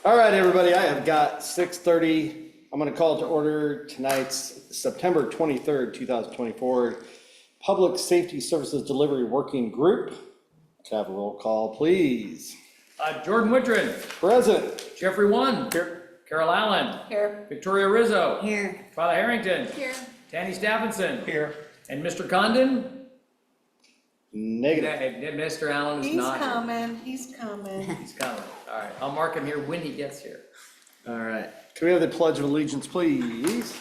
All right, everybody, I have got 6:30. I'm going to call to order tonight's September 23rd, 2024 Public Safety Services Delivery Working Group. Can I have a roll call, please? Jordan Woodrin. Present. Jeffrey One. Here. Carol Allen. Here. Victoria Rizzo. Here. Twyla Harrington. Here. Tanny Stephenson. Here. And Mr. Condon? Negative. Mr. Allen is He's not here. coming, he's coming. He's coming. All right, I'll mark him here when he gets here. All right. Can we have the Pledge of Allegiance, please?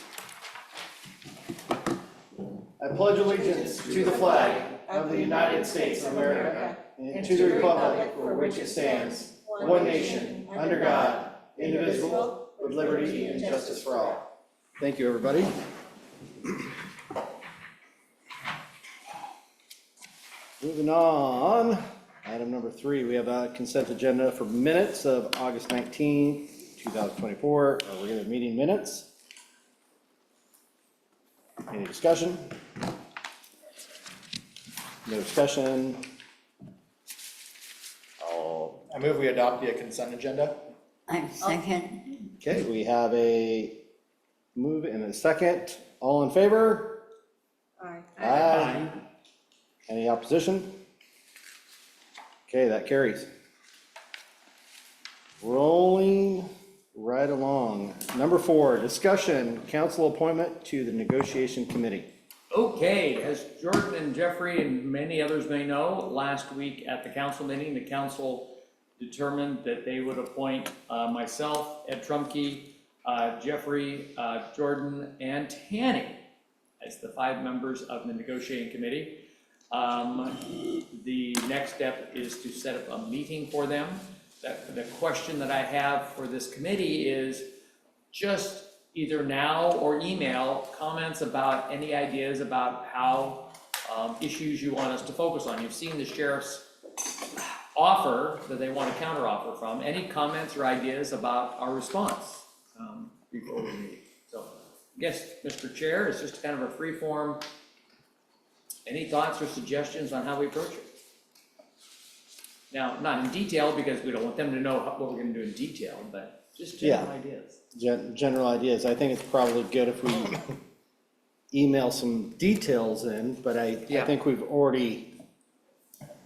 I pledge allegiance to the flag of the United States of America and to the republic for which it stands, one nation, under God, indivisible, with liberty and justice for all. Thank you, everybody. Moving on, item number 3, we have a consent agenda for minutes of August 19th, 2024, our regular meeting minutes. Any discussion? No discussion. I move we adopt the consent agenda. I second. Okay, we have a move and a second. All in favor? Aye. Aye. Any opposition? Okay, that carries. Rolling right along. Number 4, discussion, council appointment to the negotiation committee. Okay, as Jordan and Jeffrey and many others may know, last week at the council meeting, the council determined that they would appoint myself, Ed Trumke, Jeffrey, Jordan, and Tanny as the 5 members of the negotiating committee. The next step is to set up a meeting for them. The question that I have for this committee is just either now or email comments about any ideas about how issues you want us to focus on. You've seen the sheriff's offer that they want a counter offer from. Any comments or ideas about our response before we meet? So I guess, Mr. Chair, it's just kind of a free form. Any thoughts or suggestions on how we approach it? Now, not in detail, because we don't want them to know what we're gonna do in detail, but just general ideas. General ideas. I think it's probably good if we email some details in, but I think we've already,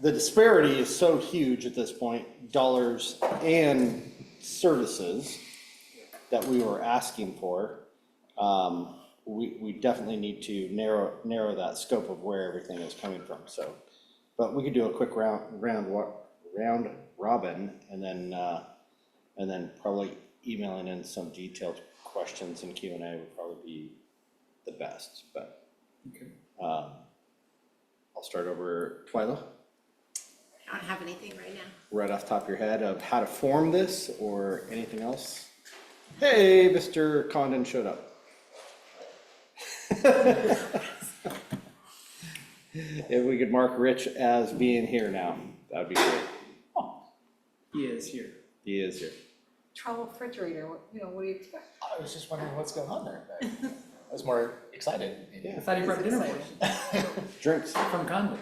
the disparity is so huge at this point, dollars and services that we were asking for. We definitely need to narrow that scope of where everything is coming from. So, but we could do a quick round robin, and then probably emailing in some detailed questions and Q&A would probably be the best. But Okay. I'll start over. Twyla, I don't have anything right now. right off the top of your head of how to form this or anything else. Hey, Mr. Condon showed up. If we could mark Rich as being here now, that would be great. He is here. He is here. Travel refrigerator, what do you expect? I was just wondering what's going on there. But I was more excited. Maybe. I thought he brought dinner for us Drinks. from Condon.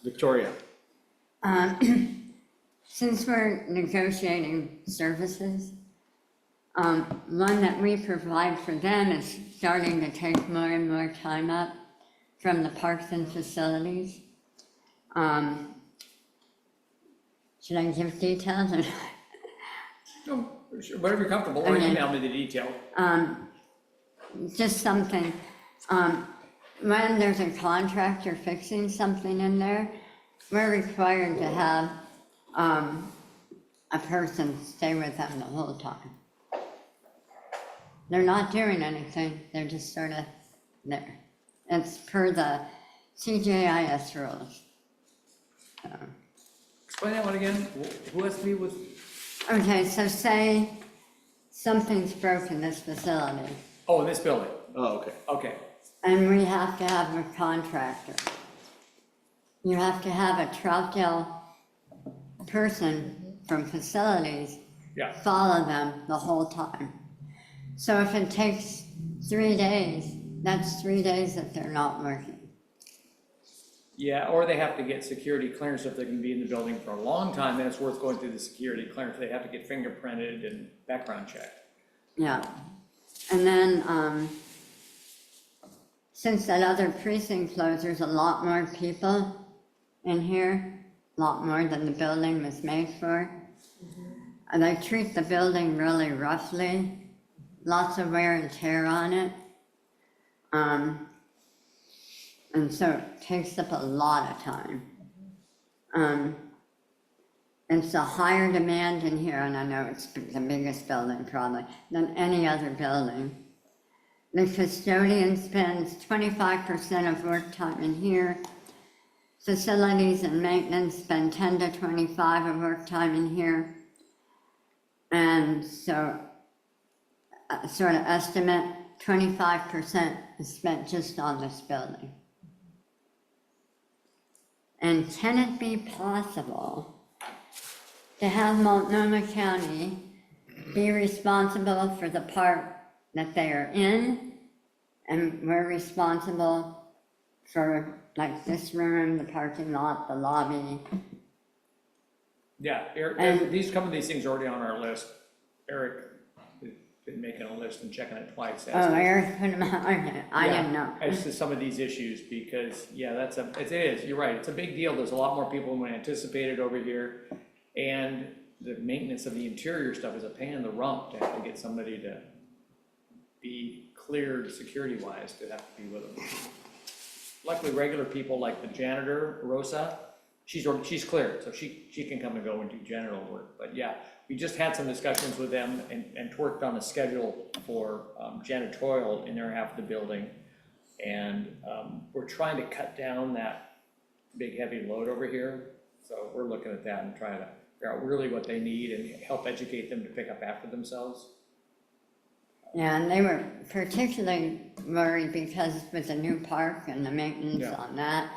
Victoria. Since we're negotiating services, one that we provide for them is starting to take more and more time up from the parks and facilities. Should I give details? No, sure, whatever you're comfortable, or Okay. email me the detail. Just something, when there's a contractor fixing something in there, we're required to have a person stay with them the whole time. They're not doing anything, they're just sort of there. It's per the CJIS rules. Explain that one again. Who has to be with? Okay, so say something's broken in this facility, Oh, in this building. Oh, okay. Okay. and we have to have a contractor. You have to have a Troutdale person from facilities Yeah. follow them the whole time. So if it takes 3 days, that's 3 days that they're not working. Yeah, or they have to get security clearance if they're gonna be in the building for a long time, then it's worth going through the security clearance. They have to get fingerprinted and background checked. Yeah, and then, since that other precinct closed, there's a lot more people in here, a lot more than the building was made for. And they treat the building really roughly, lots of wear and tear on it. And so it takes up a lot of time. It's a higher demand in here, and I know it's the biggest building probably, than any other building. The custodian spends 25% of work time in here. Facilities and maintenance spend 10 to 25 of work time in here. And so, sort of estimate, 25% is spent just on this building. And can it be possible to have Multnomah County be responsible for the part that they are in, and we're responsible for like this room, the parking lot, the lobby? Yeah, Eric, some of these things are already on our list. Eric has been making a list and checking it twice. Oh, Eric put them out, okay, I didn't know. As to some of these issues, because, yeah, it is, you're right, it's a big deal. There's a lot more people than we anticipated over here. And the maintenance of the interior stuff is a pain in the rump to have to get somebody to be cleared security-wise to have to be with them. Luckily, regular people like the janitor, Rosa, she's cleared, so she can come and go and do general work. But yeah, we just had some discussions with them and worked on a schedule for janitorial in their half of the building. And we're trying to cut down that big heavy load over here. So we're looking at that and trying to figure out really what they need and help educate them to pick up after themselves. Yeah, and they were particularly worried because with the new park and the maintenance on that,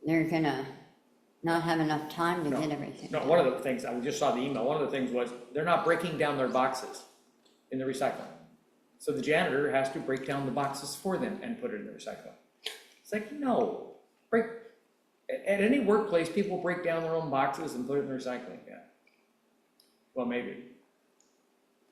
they're gonna not have enough time to get everything No, done. one of the things, I just saw the email, one of the things was, they're not breaking down their boxes in the recycling. So the janitor has to break down the boxes for them and put it in the recycling. It's like, no, at any workplace, people break down their own boxes and put it in the recycling, yeah. Well, maybe.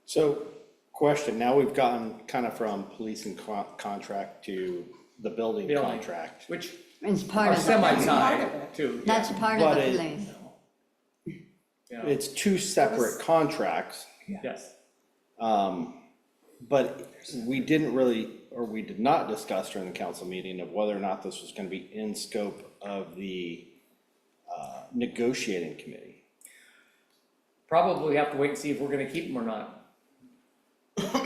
So, question, now we've gotten kind of from police and contract to the building contract. Which It's part are of the, semi-tied too. that's part of But the it- police. Yeah. It's two separate contracts, Yes, but we didn't really, or we did not discuss during the council meeting of whether or not this was gonna be in scope of the negotiating committee. probably have to wait and see if we're gonna keep them or not.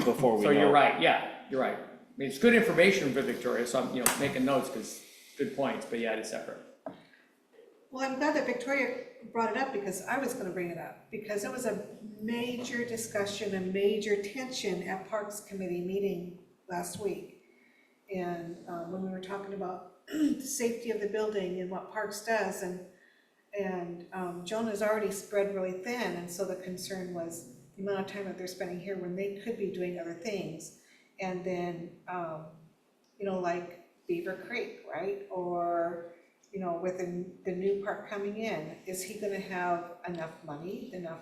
Before we So you're know. right, yeah, you're right. I mean, it's good information for Victoria, so I'm, making notes, because good points, but yeah, it is separate. Well, I'm glad that Victoria brought it up because I was gonna bring it up, because it was a major discussion, a major tension at Parks Committee meeting last week. And when we were talking about the safety of the building and what Parks does, and Jonah's already spread really thin, and so the concern was the amount of time that they're spending here when they could be doing other things. And then, like Beaver Creek, right? Or, with the new park coming in, is he gonna have enough money, enough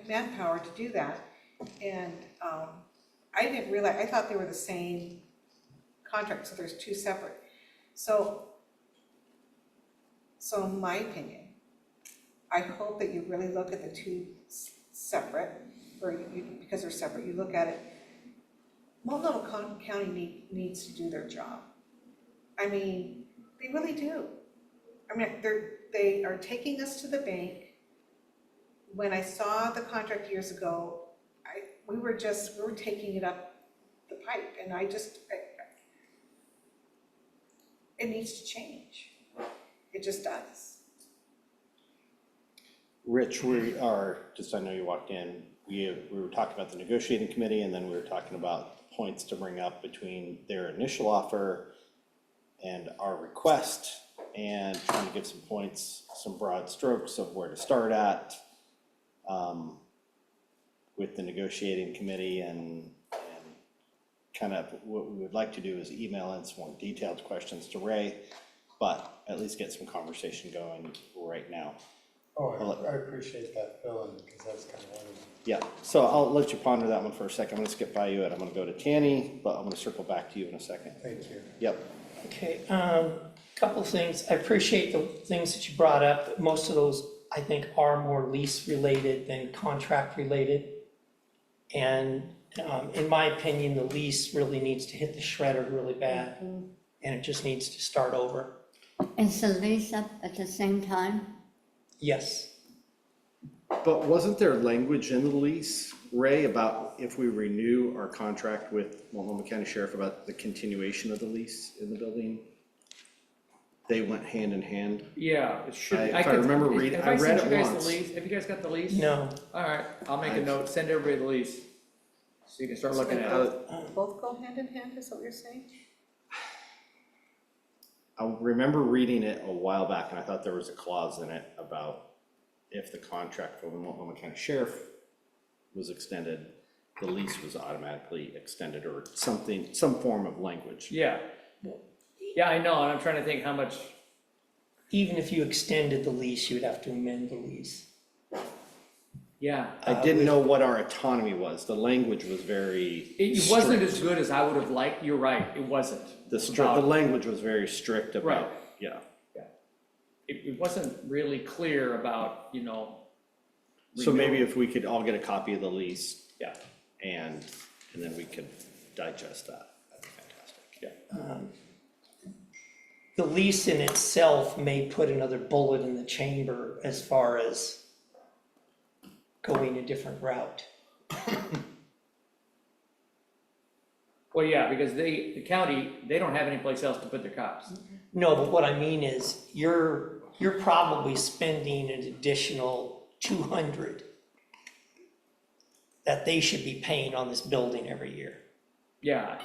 manpower to do that? And I didn't realize, I thought they were the same contract, so there's two separate. So in my opinion, I hope that you really look at the two separate, or because they're separate, you look at it. Multnomah County needs to do their job. I mean, they really do. I mean, they are taking us to the bank. When I saw the contract years ago, we were taking it up the pipe, and it needs to change. It just does. Rich, I know you walked in, we were talking about the negotiating committee, and then we were talking about points to bring up between their initial offer and our request, and trying to give some points, some broad strokes of where to start at with the negotiating committee, and kind of what we would like to do is email in some more detailed questions to Ray but at least get some conversation going right now. Oh, I appreciate that, Phil, because that's kind of one of them. Yeah, so I'll let you ponder that one for a second. I'm gonna skip by you and I'm gonna go to Tanny, but I'm gonna circle back to you in a second. Thank you. Yep. Okay, couple of things. I appreciate the things that you brought up. Most of those, I think, are more lease related than contract related. And in my opinion, the lease really needs to hit the shredder really bad, and it just needs to start over. Is the lease up at the same time? Yes, But wasn't there language in the lease, Ray, about if we renew our contract with Multnomah County Sheriff about the continuation of the lease in the building? They went hand in hand. Yeah, it should. If I remember reading, I read it Have you guys once. the lease? Have you guys got the lease? no, All right, I'll make a note, send everybody the lease, so you can start looking at it. Both go hand in hand, is that what you're saying? I remember reading it a while back and I thought there was a clause in it about if the contract for the Multnomah County Sheriff was extended, the lease was automatically extended or something, some form of language. Yeah. Yeah, I know, and I'm trying to think how much, even if you extended the lease, you would have to amend the lease. yeah. I didn't know what our autonomy was. The language was very It wasn't strict. as good as I would have liked, you're right, it wasn't. The About- language was very strict about, Right. yeah. It wasn't really clear about, So maybe if we could all get a copy of the lease Yeah, and then we could digest that. That'd be fantastic. yeah. The lease in itself may put another bullet in the chamber as far as going a different route. Well, yeah, because the county, they don't have any place else to put their cops. No, but what I mean is, you're probably spending an additional 200 that they should be paying on this building every year, Yeah,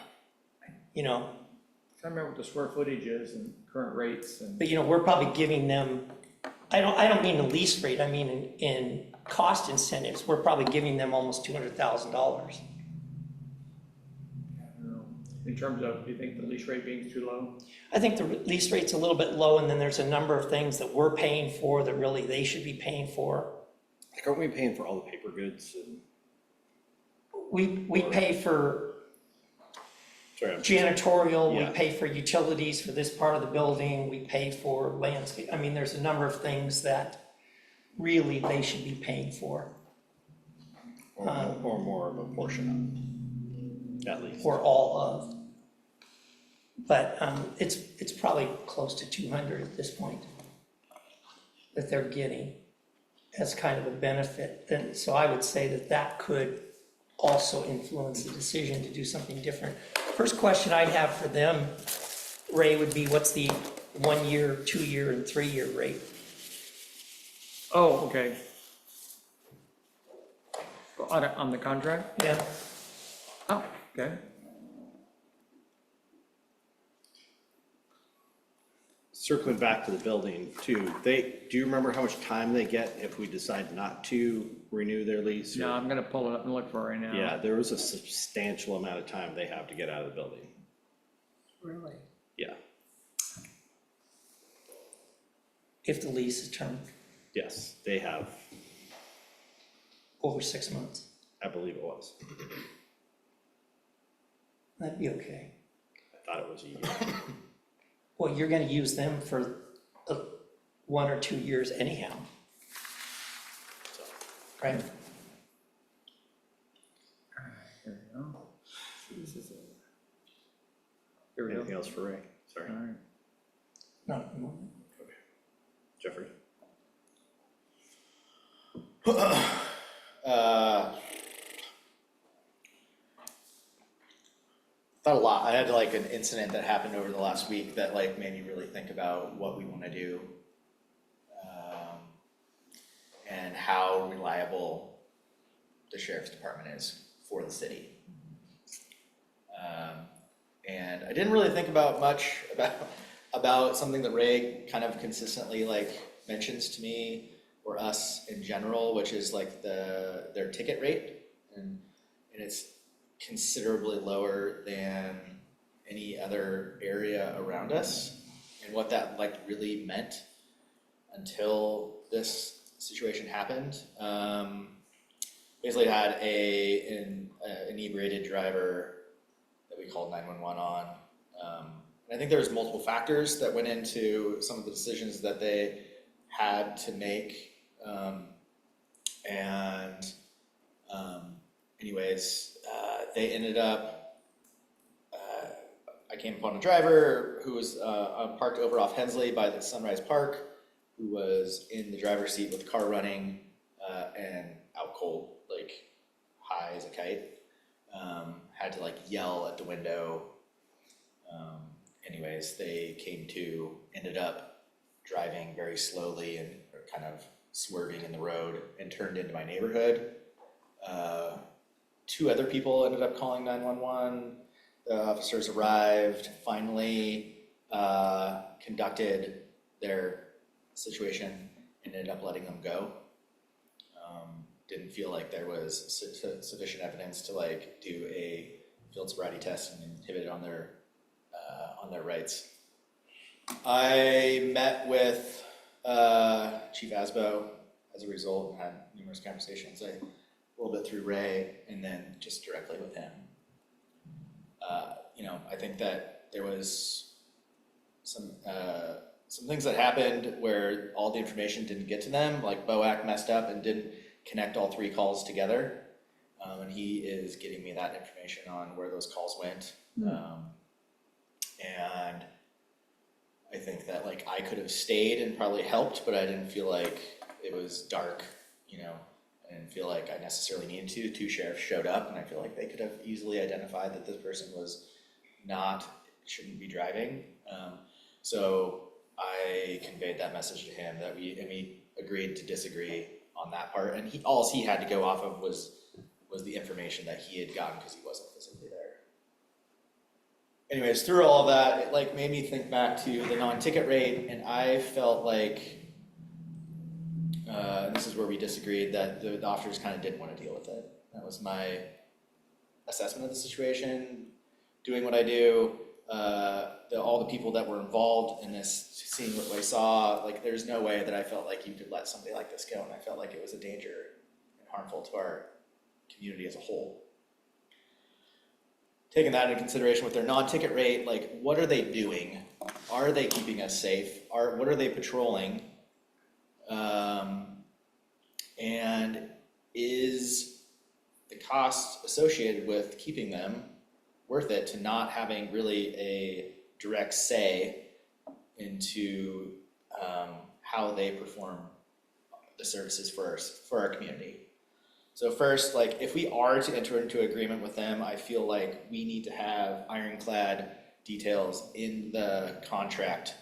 you know? I can't remember what the square footage is and current rates and, But we're probably giving them, I don't mean the lease rate, I mean in cost incentives, we're probably giving them almost $200,000. I don't know, in terms of, do you think the lease rate being too low? I think the lease rate's a little bit low, and then there's a number of things that we're paying for that really they should be paying for. Like, aren't we paying for all the paper goods and? We pay for Sorry, I'm- janitorial, we Yeah. pay for utilities for this part of the building, we pay for landscape. I mean, there's a number of things that really they should be paying for, Or more of a portion of, at least. or all of. But it's probably close to 200 at this point that they're getting as kind of a benefit. And so I would say that could also influence the decision to do something different. First question I'd have for them, Ray, would be what's the 1 year, 2 year, and 3 year rate? Oh, okay. On the contract? Yeah, Oh, okay. Circling back to the building too, do you remember how much time they get if we decide not to renew their lease? or- No, I'm gonna pull it up and look for it right now. Yeah, there was a substantial amount of time they have to get out of the building. Really? Yeah, if the lease is termed yes, they have, over 6 months, I believe it was. that'd be okay. I thought it was a year. Well, you're gonna use them for 1 or 2 years anyhow, So, right? Here we go. This is it. Here we go. anything else for Ray? Sorry, All right. Not at the moment. Jeffrey? Thought a lot. I had like an incident that happened over the last week that like made me really think about what we want to do, and how reliable the sheriff's department is for the city. And I didn't really think about much about something that Ray kind of consistently like mentions to me or us in general, which is like their ticket rate, and it's considerably lower than any other area around us. and what that like really meant until this situation happened. Basically had an inebriated driver that we called 911 on. And I think there was multiple factors that went into some of the decisions that they had to make. Anyways, they ended up, I came upon a driver who was parked over off Hensley by the Sunrise Park, who was in the driver's seat with the car running and out cold, like high as a kite. Had to like yell at the window. Anyways, they came to, ended up driving very slowly and kind of swerving in the road and turned into my neighborhood. 2 other people ended up calling 911. The officers arrived, finally conducted their situation and ended up letting them go. Didn't feel like there was sufficient evidence to like do a field sobriety test and inhibit it on their rights. I met with Chief Asbo as a result and had numerous conversations. A little bit through Ray and then just directly with him. I think that there was some things that happened where all the information didn't get to them, like BOAC messed up and didn't connect all 3 calls together. And he is getting me that information on where those calls went. And I think that like I could have stayed and probably helped, but I didn't feel like it was dark, I didn't feel like I necessarily needed to. 2 sheriffs showed up and I feel like they could have easily identified that this person shouldn't be driving. So I conveyed that message to him that we agreed to disagree on that part. And all he had to go off of was the information that he had gotten because he wasn't physically there. Anyways, through all of that, it like made me think back to the non-ticket rate, and I felt like, and this is where we disagreed, that the officers kind of didn't want to deal with it. That was my assessment of the situation, doing what I do, all the people that were involved in this, seeing what I saw, like there's no way that I felt like you could let somebody like this go, and I felt like it was a danger and harmful to our community as a whole. Taking that into consideration with their non-ticket rate, like what are they doing? Are they keeping us safe? What are they patrolling? And is the cost associated with keeping them worth it to not having really a direct say into how they perform the services for our community? So first, like if we are to enter into agreement with them, I feel like we need to have ironclad details in the contract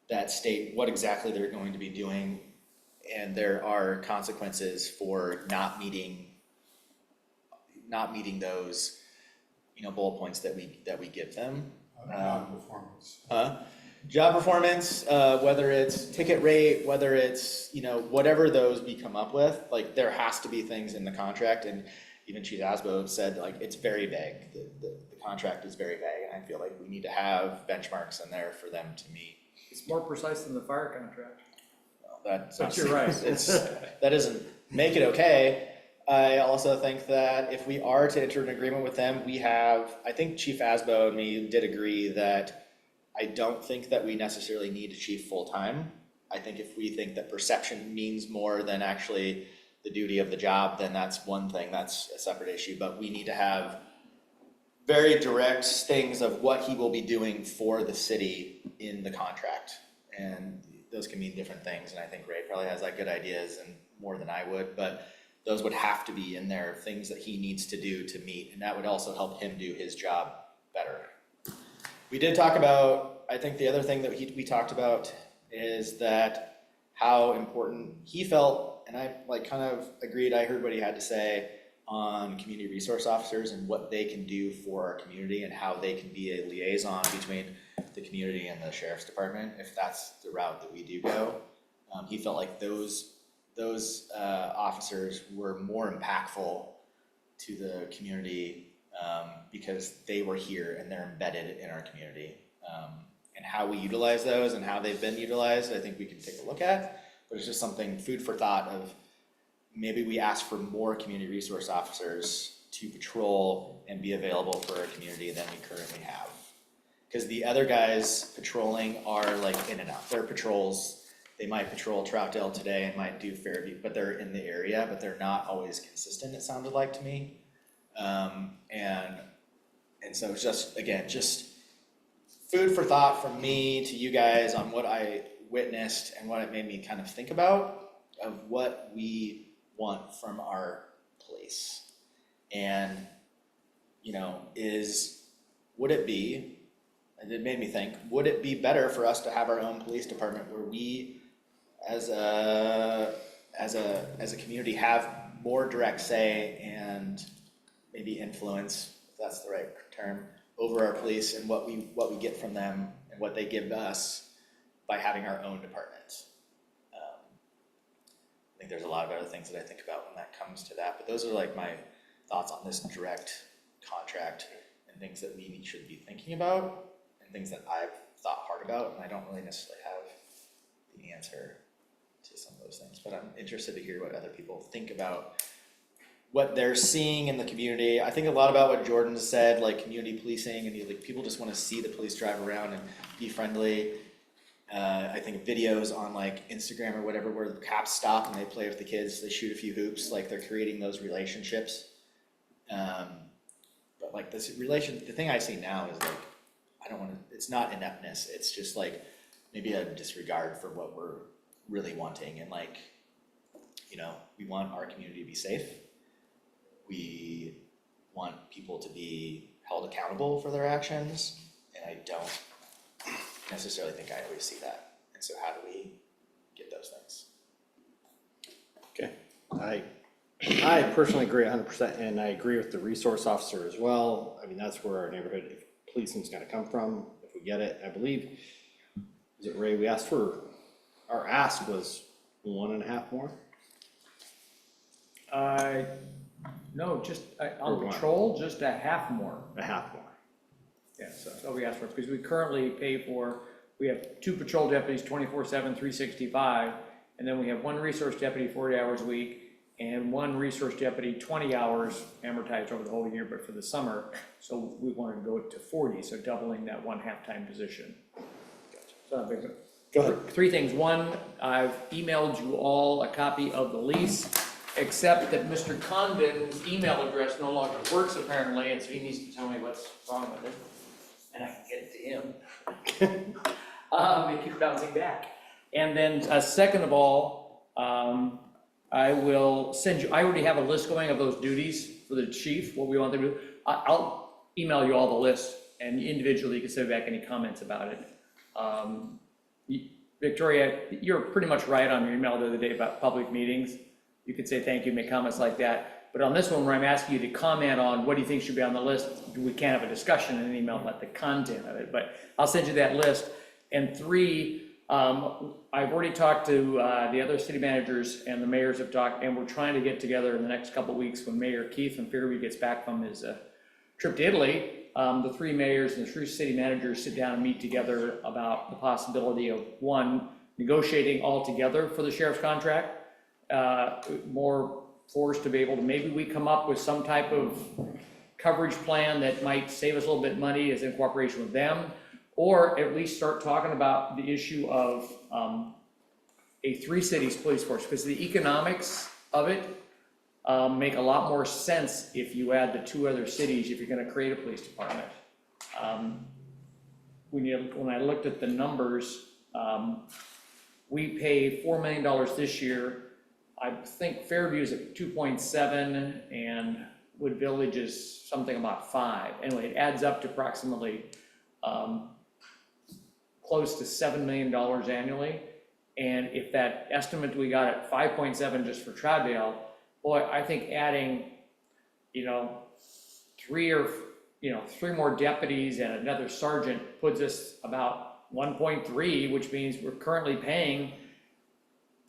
that state what exactly they're going to be doing, and there are consequences for not meeting those, bullet points that we give them. Non-performance. Job performance, whether it's ticket rate, whether it's, whatever those we come up with, like there has to be things in the contract, and even Chief Asbo said like it's very vague. The contract is very vague, and I feel like we need to have benchmarks in there for them to meet. It's more precise than the fire contract. But you're right. That doesn't make it okay. I also think that if we are to enter an agreement with them, I think Chief Asbo and me did agree that I don't think that we necessarily need a chief full-time. I think if we think that perception means more than actually the duty of the job, then that's one thing, that's a separate issue. But we need to have very direct things of what he will be doing for the city in the contract. And those can mean different things, and I think Ray probably has like good ideas and more than I would, but those would have to be in there, things that he needs to do to meet, and that would also help him do his job better. We did talk about, I think the other thing that we talked about is that how important he felt, and I like kind of agreed, I heard what he had to say on community resource officers and what they can do for our community and how they can be a liaison between the community and the sheriff's department, if that's the route that we do go. He felt like those officers were more impactful to the community because they were here and they're embedded in our community. and how we utilize those and how they've been utilized, I think we can take a look at. But it's just something, food for thought of maybe we ask for more community resource officers to patrol and be available for our community than we currently have. Because the other guys patrolling are like in and out. Their patrols, they might patrol Troutdale today and might do Fairview, but they're in the area, but they're not always consistent, it sounded like to me. And so it's just, again, just food for thought from me to you guys on what I witnessed and what it made me kind of think about of what we want from our police. And, you know, would it be, and it made me think, would it be better for us to have our own police department where we as a community have more direct say and maybe influence, if that's the right term, over our police and what we get from them and what they give us by having our own departments. I think there's a lot of other things that I think about when that comes to that, but those are like my thoughts on this direct contract and things that we should be thinking about and things that I've thought hard about, and I don't really necessarily have the answer to some of those things, but I'm interested to hear what other people think about what they're seeing in the community. I think a lot about what Jordan said, like community policing, and like people just want to see the police drive around and be friendly. I think videos on like Instagram or whatever where the cops stop and they play with the kids, they shoot a few hoops, like they're creating those relationships. But like the thing I see now is like, it's not ineptness, it's just like maybe a disregard for what we're really wanting. And like, you know, we want our community to be safe. We want people to be held accountable for their actions, and I don't necessarily think I always see that. And so how do we get those things? Okay, I personally agree 100%, and I agree with the resource officer as well. I mean, that's where our neighborhood policing's gotta come from, if we get it. I believe, is it Ray, our ask was 1.5 more? No, just on Or one. patrol, just a half more. A half more. Yeah, so that's what we asked for, because we currently pay for, we have 2 patrol deputies, 24/7, 365, and then we have 1 resource deputy, 40 hours a week, and 1 resource deputy, 20 hours amortized over the whole year, but for the summer, so we want to go to 40, so doubling that 1 half-time position. So, Go ahead. 3 things. 1, I've emailed you all a copy of the lease, except that Mr. Condon's email address no longer works apparently, and so he needs to tell me what's wrong with it, and I can get it to him. It keeps bouncing back. And then, second of all, I will send you, I already have a list going of those duties for the chief, what we want them to do. I'll email you all the list, and individually you can send back any comments about it. Victoria, you're pretty much right on your email the other day about public meetings. You could say thank you, make comments like that. But on this one, where I'm asking you to comment on what do you think should be on the list, we can't have a discussion in an email about the content of it, but I'll send you that list. And 3, I've already talked to the other city managers, and the mayors have talked, and we're trying to get together in the next couple of weeks when Mayor Keith from Fairview gets back from his trip to Italy. The 3 mayors and the 3 city managers sit down and meet together about the possibility of, 1, negotiating all together for the sheriff's contract, more force to be able to, maybe we come up with some type of coverage plan that might save us a little bit of money as in cooperation with them, or at least start talking about the issue of a 3 cities police force, because the economics of it make a lot more sense if you add the 2 other cities, if you're gonna create a police department. When I looked at the numbers, we pay $4 million this year. I think Fairview's at 2.7 and Wood Village is something about 5. Anyway, it adds up to approximately close to $7 million annually. And if that estimate we got at 5.7 just for Troutdale, boy, I think adding, 3 more deputies and another sergeant puts us about 1.3, which means we're currently paying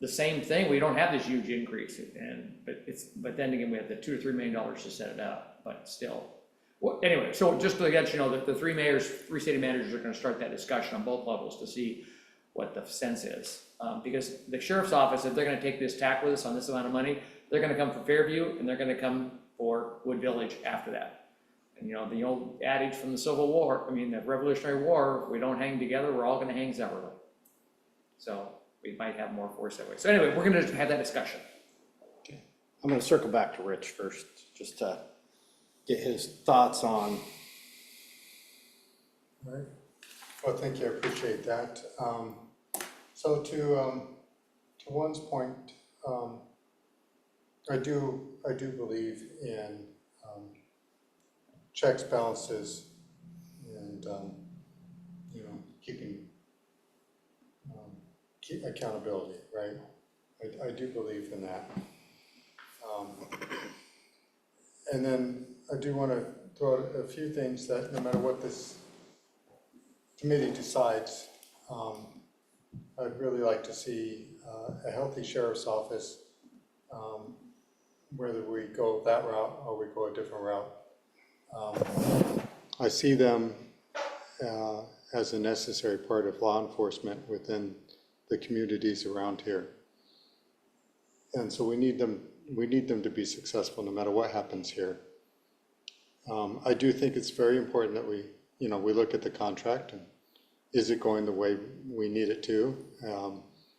the same thing. We don't have this huge increase, but then again, we have the $2 or $3 million to set it up, but still. Well, anyway, so just to let you know that the three city managers are gonna start that discussion on both levels to see what the sense is. Because the sheriff's office, if they're gonna take this tack with us on this amount of money, they're gonna come for Fairview and they're gonna come for Wood Village after that. And you know, the old adage from the Civil War, I mean, the Revolutionary War, if we don't hang together, we're all gonna hang separately. So we might have more force that way. So anyway, we're gonna have that discussion. I'm gonna circle back to Rich first, just to get his thoughts on. All right. Well, thank you, I appreciate that. So to one's point, I do believe in checks, balances, and you know, keeping accountability, right? I do believe in that. And then I do want to throw out a few things that no matter what this committee decides, I'd really like to see a healthy sheriff's office, whether we go that route or we go a different route. I see them as a necessary part of law enforcement within the communities around here. And so we need them to be successful no matter what happens here. I do think it's very important that we look at the contract and is it going the way we need it to?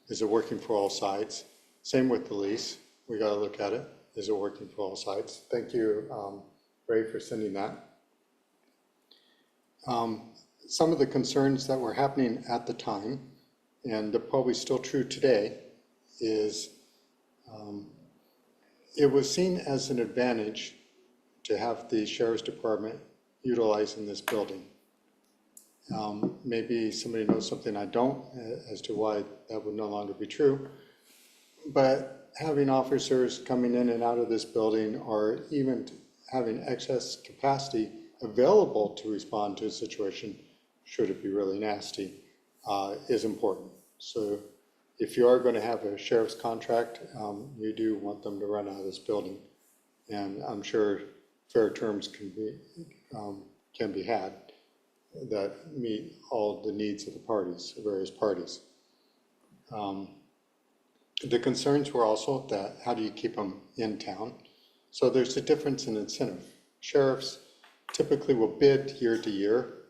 Is it working for all sides? Same with the lease. We got to look at it. Is it working for all sides? Thank you, Ray, for sending that. Some of the concerns that were happening at the time, and they're probably still true today, is it was seen as an advantage to have the sheriff's department utilizing this building. Maybe somebody knows something I don't as to why that would no longer be true, but having officers coming in and out of this building, or even having excess capacity available to respond to a situation, should it be really nasty, is important. So if you are going to have a sheriff's contract, you do want them to run out of this building. And I'm sure fair terms can be had that meet all the needs of the parties, various parties. The concerns were also that how do you keep them in town? So there's a difference in incentive. Sheriffs typically will bid year to year,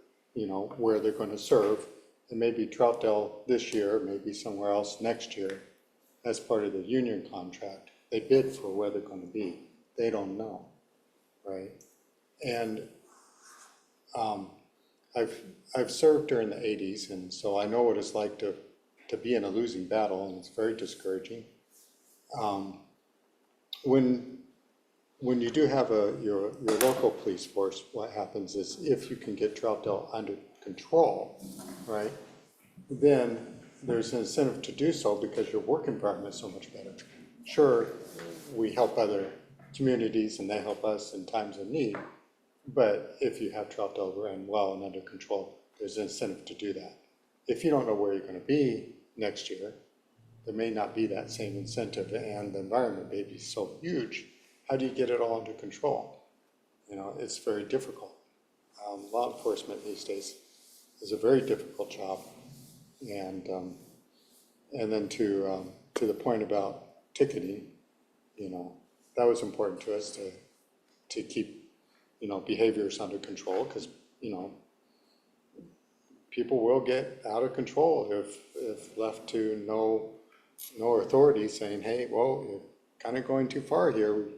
where they're going to serve. And maybe Troutdale this year, maybe somewhere else next year, as part of the union contract. They bid for where they're going to be. They don't know, right? And I've served during the 80s, and so I know what it's like to be in a losing battle, and it's very discouraging. When you do have your local police force, what happens is if you can get Troutdale under control, right, then there's an incentive to do so because your work environment is so much better. Sure, we help other communities and they help us in times of need, but if you have Troutdale ran well and under control, there's an incentive to do that. If you don't know where you're going to be next year, there may not be that same incentive, and the environment may be so huge. How do you get it all under control? It's very difficult. Law enforcement these days is a very difficult job. And then to the point about ticketing, that was important to us to keep behaviors under control, because people will get out of control if left to no authority saying, hey, well, you're kind of going too far here.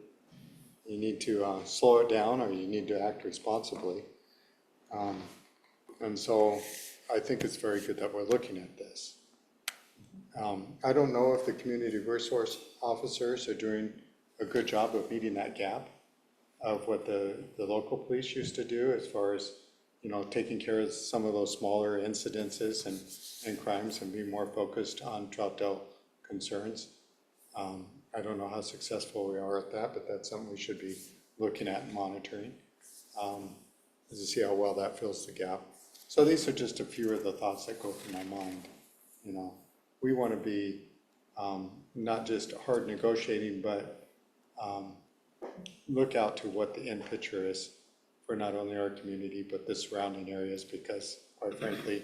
You need to slow it down, or you need to act responsibly. And so I think it's very good that we're looking at this. I don't know if the community resource officers are doing a good job of meeting that gap of what the local police used to do, as far as taking care of some of those smaller incidences and crimes and being more focused on Troutdale concerns. I don't know how successful we are at that, but that's something we should be looking at and monitoring, to see how well that fills the gap. So these are just a few of the thoughts that go through my mind. We want to be not just hard negotiating, but look out to what the end picture is for not only our community, but the surrounding areas, because quite frankly,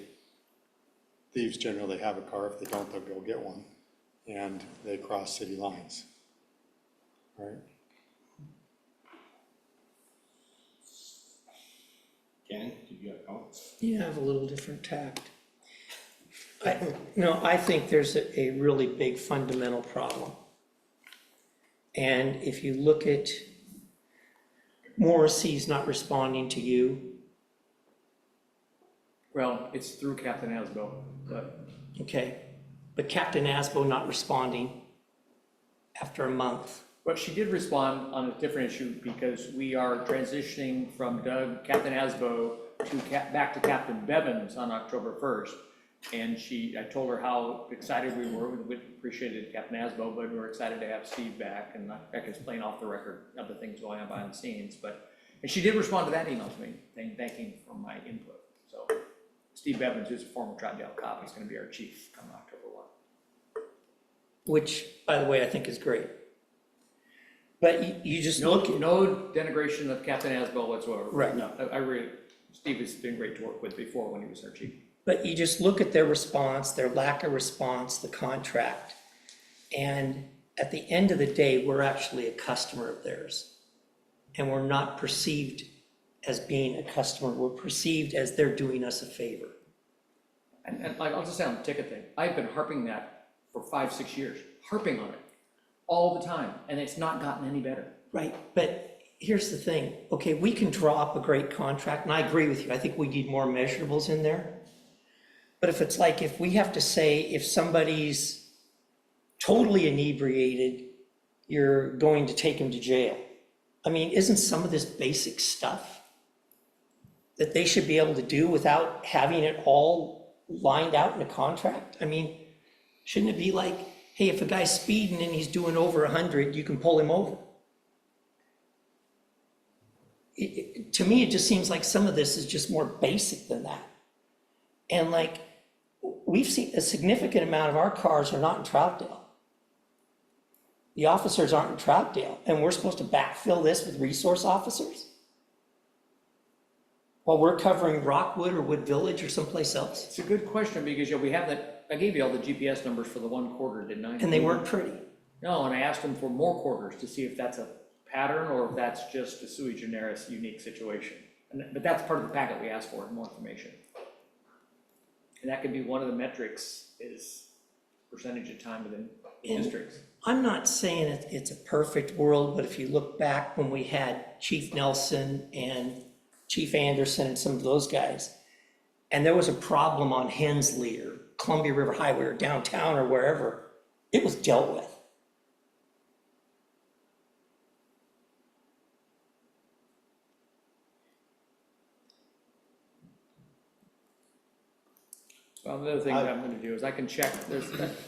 thieves generally have a car. If they don't, they'll go get one, and they cross city lines, right? Ken, did you have a comment? You have a little different tact. I think there's a really big fundamental problem. And if you look at Morrissey's not responding to you, Well, it's through Captain Asbo, but okay, but Captain Asbo not responding after a month. But she did respond on a different issue because we are transitioning from Captain Asbo to back to Captain Bevins on October 1st. And I told her how excited we were, we appreciated Captain Asbo, but we were excited to have Steve back, and I can explain off the record other things going on behind the scenes, and she did respond to that email to me, thanking for my input. So Steve Bevins, who's a former Troutdale cop, is gonna be our chief come October 1. Which, by the way, I think is great. But you just No, look at, no denigration of Captain Asbo whatsoever. Right. No, I really, Steve has been great to work with before when he was our chief. but you just look at their response, their lack of response, the contract. And at the end of the day, we're actually a customer of theirs. And we're not perceived as being a customer, we're perceived as they're doing us a favor. And like, I'll just say on the ticket thing, I've been harping that for 5-6 years, harping on it all the time, and it's not gotten any better. Right, but here's the thing, okay, we can draw up a great contract, and I agree with you, I think we need more measurables in there. But if we have to say, if somebody's totally inebriated, you're going to take him to jail. I mean, isn't some of this basic stuff that they should be able to do without having it all lined out in a contract? I mean, shouldn't it be like, hey, if a guy's speeding and he's doing over 100, you can pull him over? To me, it just seems like some of this is just more basic than that. And like, we've seen a significant amount of our cars are not in Troutdale. The officers aren't in Troutdale, and we're supposed to backfill this with resource officers? While we're covering Rockwood or Wood Village or someplace else? It's a good question because, we have that, I gave you all the GPS numbers for the one quarter, didn't I? And they weren't pretty. No, and I asked them for more quarters to see if that's a pattern or if that's just a sui generis unique situation. But that's part of the packet we asked for, more information. And that could be one of the metrics is percentage of time within districts. I'm not saying it's a perfect world, but if you look back when we had Chief Nelson and Chief Anderson and some of those guys, and there was a problem on Hensley or Columbia River Highway or downtown or wherever, it was dealt with. Well, the other thing that I'm gonna do is I can check,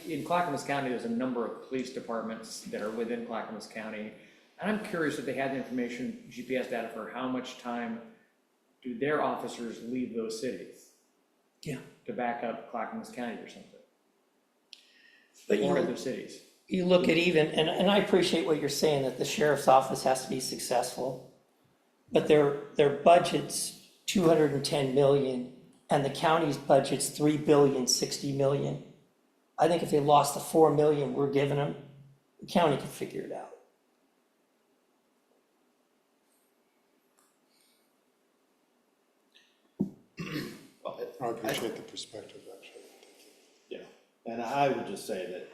in Clackamas County, there's a number of police departments that are within Clackamas County. And I'm curious if they had the information, GPS data for how much time do their officers leave those cities Yeah. to back up Clackamas County or something, But or other cities. you look at even, and I appreciate what you're saying, that the sheriff's office has to be successful, but their budget's 210 million, and the county's budget's 3 billion, 60 million. I think if they lost the 4 million we're giving them, the county could figure it out. I appreciate the perspective, actually. Yeah, and I would just say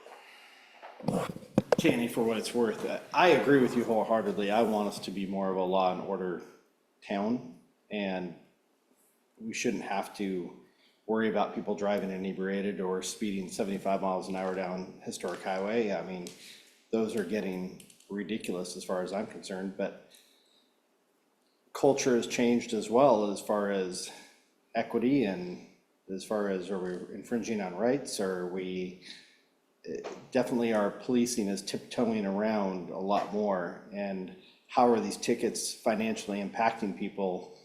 that, Chaney, for what it's worth, I agree with you wholeheartedly. I want us to be more of a law and order town, and we shouldn't have to worry about people driving inebriated or speeding 75 miles an hour down historic highway. I mean, those are getting ridiculous as far as I'm concerned, but culture has changed as well as far as equity and as far as, are we infringing on rights, or are we, definitely our policing is tiptoeing around a lot more. And how are these tickets financially impacting people?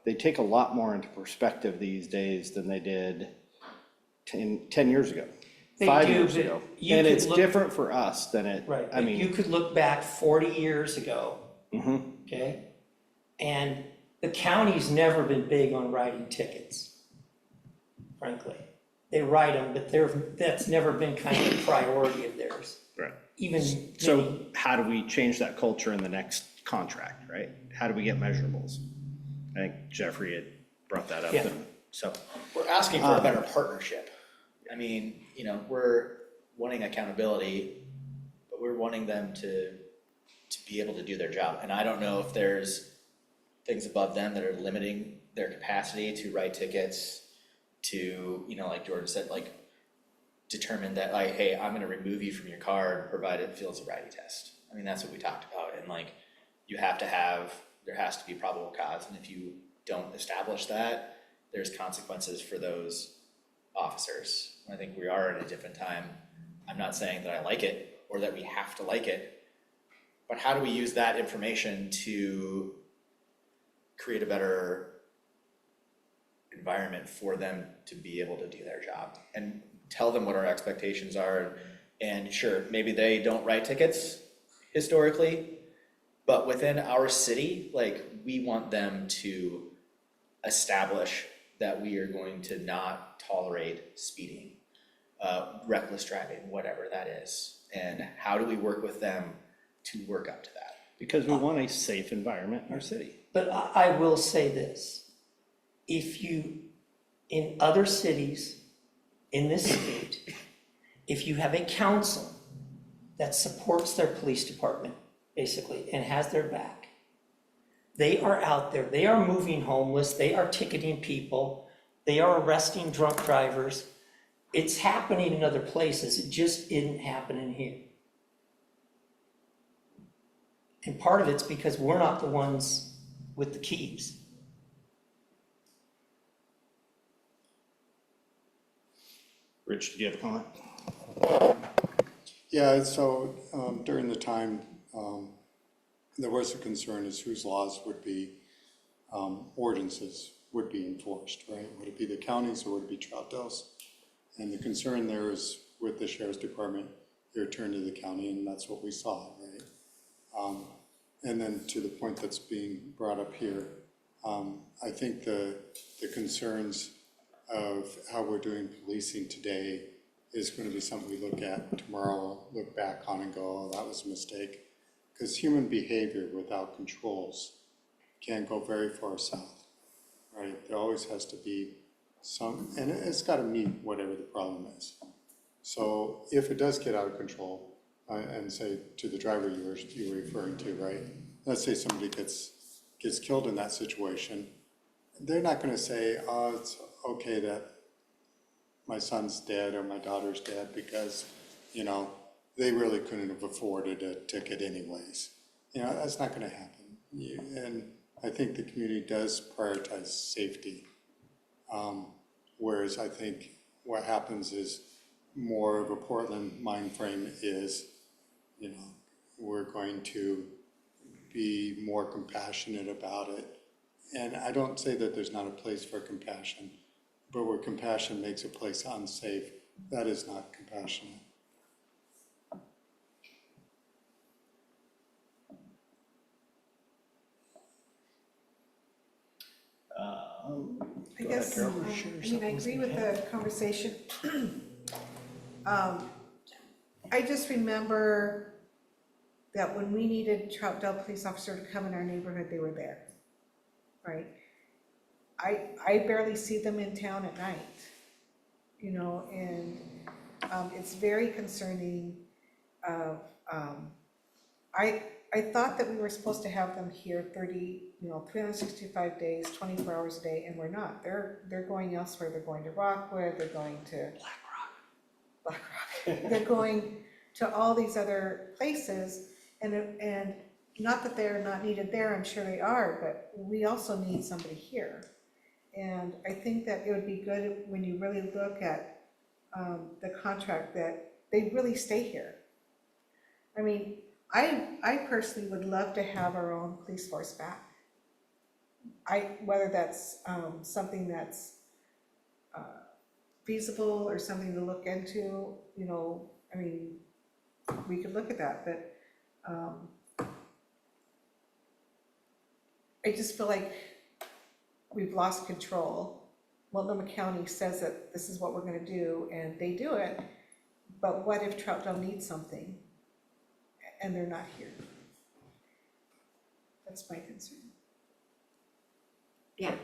They take a lot more into perspective these days than they did 10 years ago, They 5 do, years but ago. you And could it's look- different for us than it, Right, I but you mean, could look back 40 years ago, mhm. okay? And the county's never been big on writing tickets, frankly. They write them, but that's never been kind of a priority of theirs. Right. Even So how do we change that culture in the next contract, right? How do we get measurables? I think Jeffrey had brought that up, Yeah. and so. We're asking for a better partnership. I mean, we're wanting accountability, but we're wanting them to be able to do their job. And I don't know if there's things above them that are limiting their capacity to write tickets, to, like Jordan said, like determine that, like, hey, I'm gonna remove you from your card provided it fails a sobriety test. I mean, that's what we talked about, and like, there has to be probable cause, and if you don't establish that, there's consequences for those officers. I think we are at a different time. I'm not saying that I like it or that we have to like it, but how do we use that information to create a better environment for them to be able to do their job and tell them what our expectations are? And sure, maybe they don't write tickets historically, but within our city, like, we want them to establish that we are going to not tolerate speeding, reckless driving, whatever that is. And how do we work with them to work up to that? Because we want a safe environment in our city. But I will say this, if you, in other cities in this state, if you have a council that supports their police department, basically, and has their back, they are out there, they are moving homeless, they are ticketing people, they are arresting drunk drivers. It's happening in other places, it just isn't happening here. And part of it's because we're not the ones with the keys. Rich, do you have a comment? Yeah, so during the time, there was a concern as whose laws would be, ordinances would be enforced, right? Would it be the counties or would it be Troutdale's? And the concern there is with the sheriff's department, they returned to the county, and that's what we saw, right? And then to the point that's being brought up here, I think the concerns of how we're doing policing today is going to be something we look at tomorrow, look back on and go, oh, that was a mistake. Because human behavior without controls can go very far south, right? There always has to be some, and it's got to meet whatever the problem is. So if it does get out of control, and say to the driver you were referring to, right? Let's say somebody gets killed in that situation. They're not going to say, oh, it's okay that my son's dead or my daughter's dead because, they really couldn't have afforded a ticket anyways. That's not going to happen. And I think the community does prioritize safety. Whereas I think what happens is more of a Portland mind frame is, we're going to be more compassionate about it. And I don't say that there's not a place for compassion, but where compassion makes a place unsafe, that is not compassionate. I guess, I agree with the conversation. I just remember that when we needed Troutdale police officer to come in our neighborhood, they were there, right? I barely see them in town at night, and it's very concerning. I thought that we were supposed to have them here 365 days, 24 hours a day, and we're not. They're going elsewhere. They're going to Rockwood, they're going to Black Rock. They're going to all these other places, and not that they're not needed there, I'm sure they are, but we also need somebody here. And I think that it would be good when you really look at the contract that they really stay here. I mean, I personally would love to have our own police force back. Whether that's something that's feasible or something to look into, I mean, we could look at that, but I just feel like we've lost control. Multnomah County says that this is what we're gonna do, and they do it, but what if Troutdale needs something and they're not here? That's my concern. Yeah.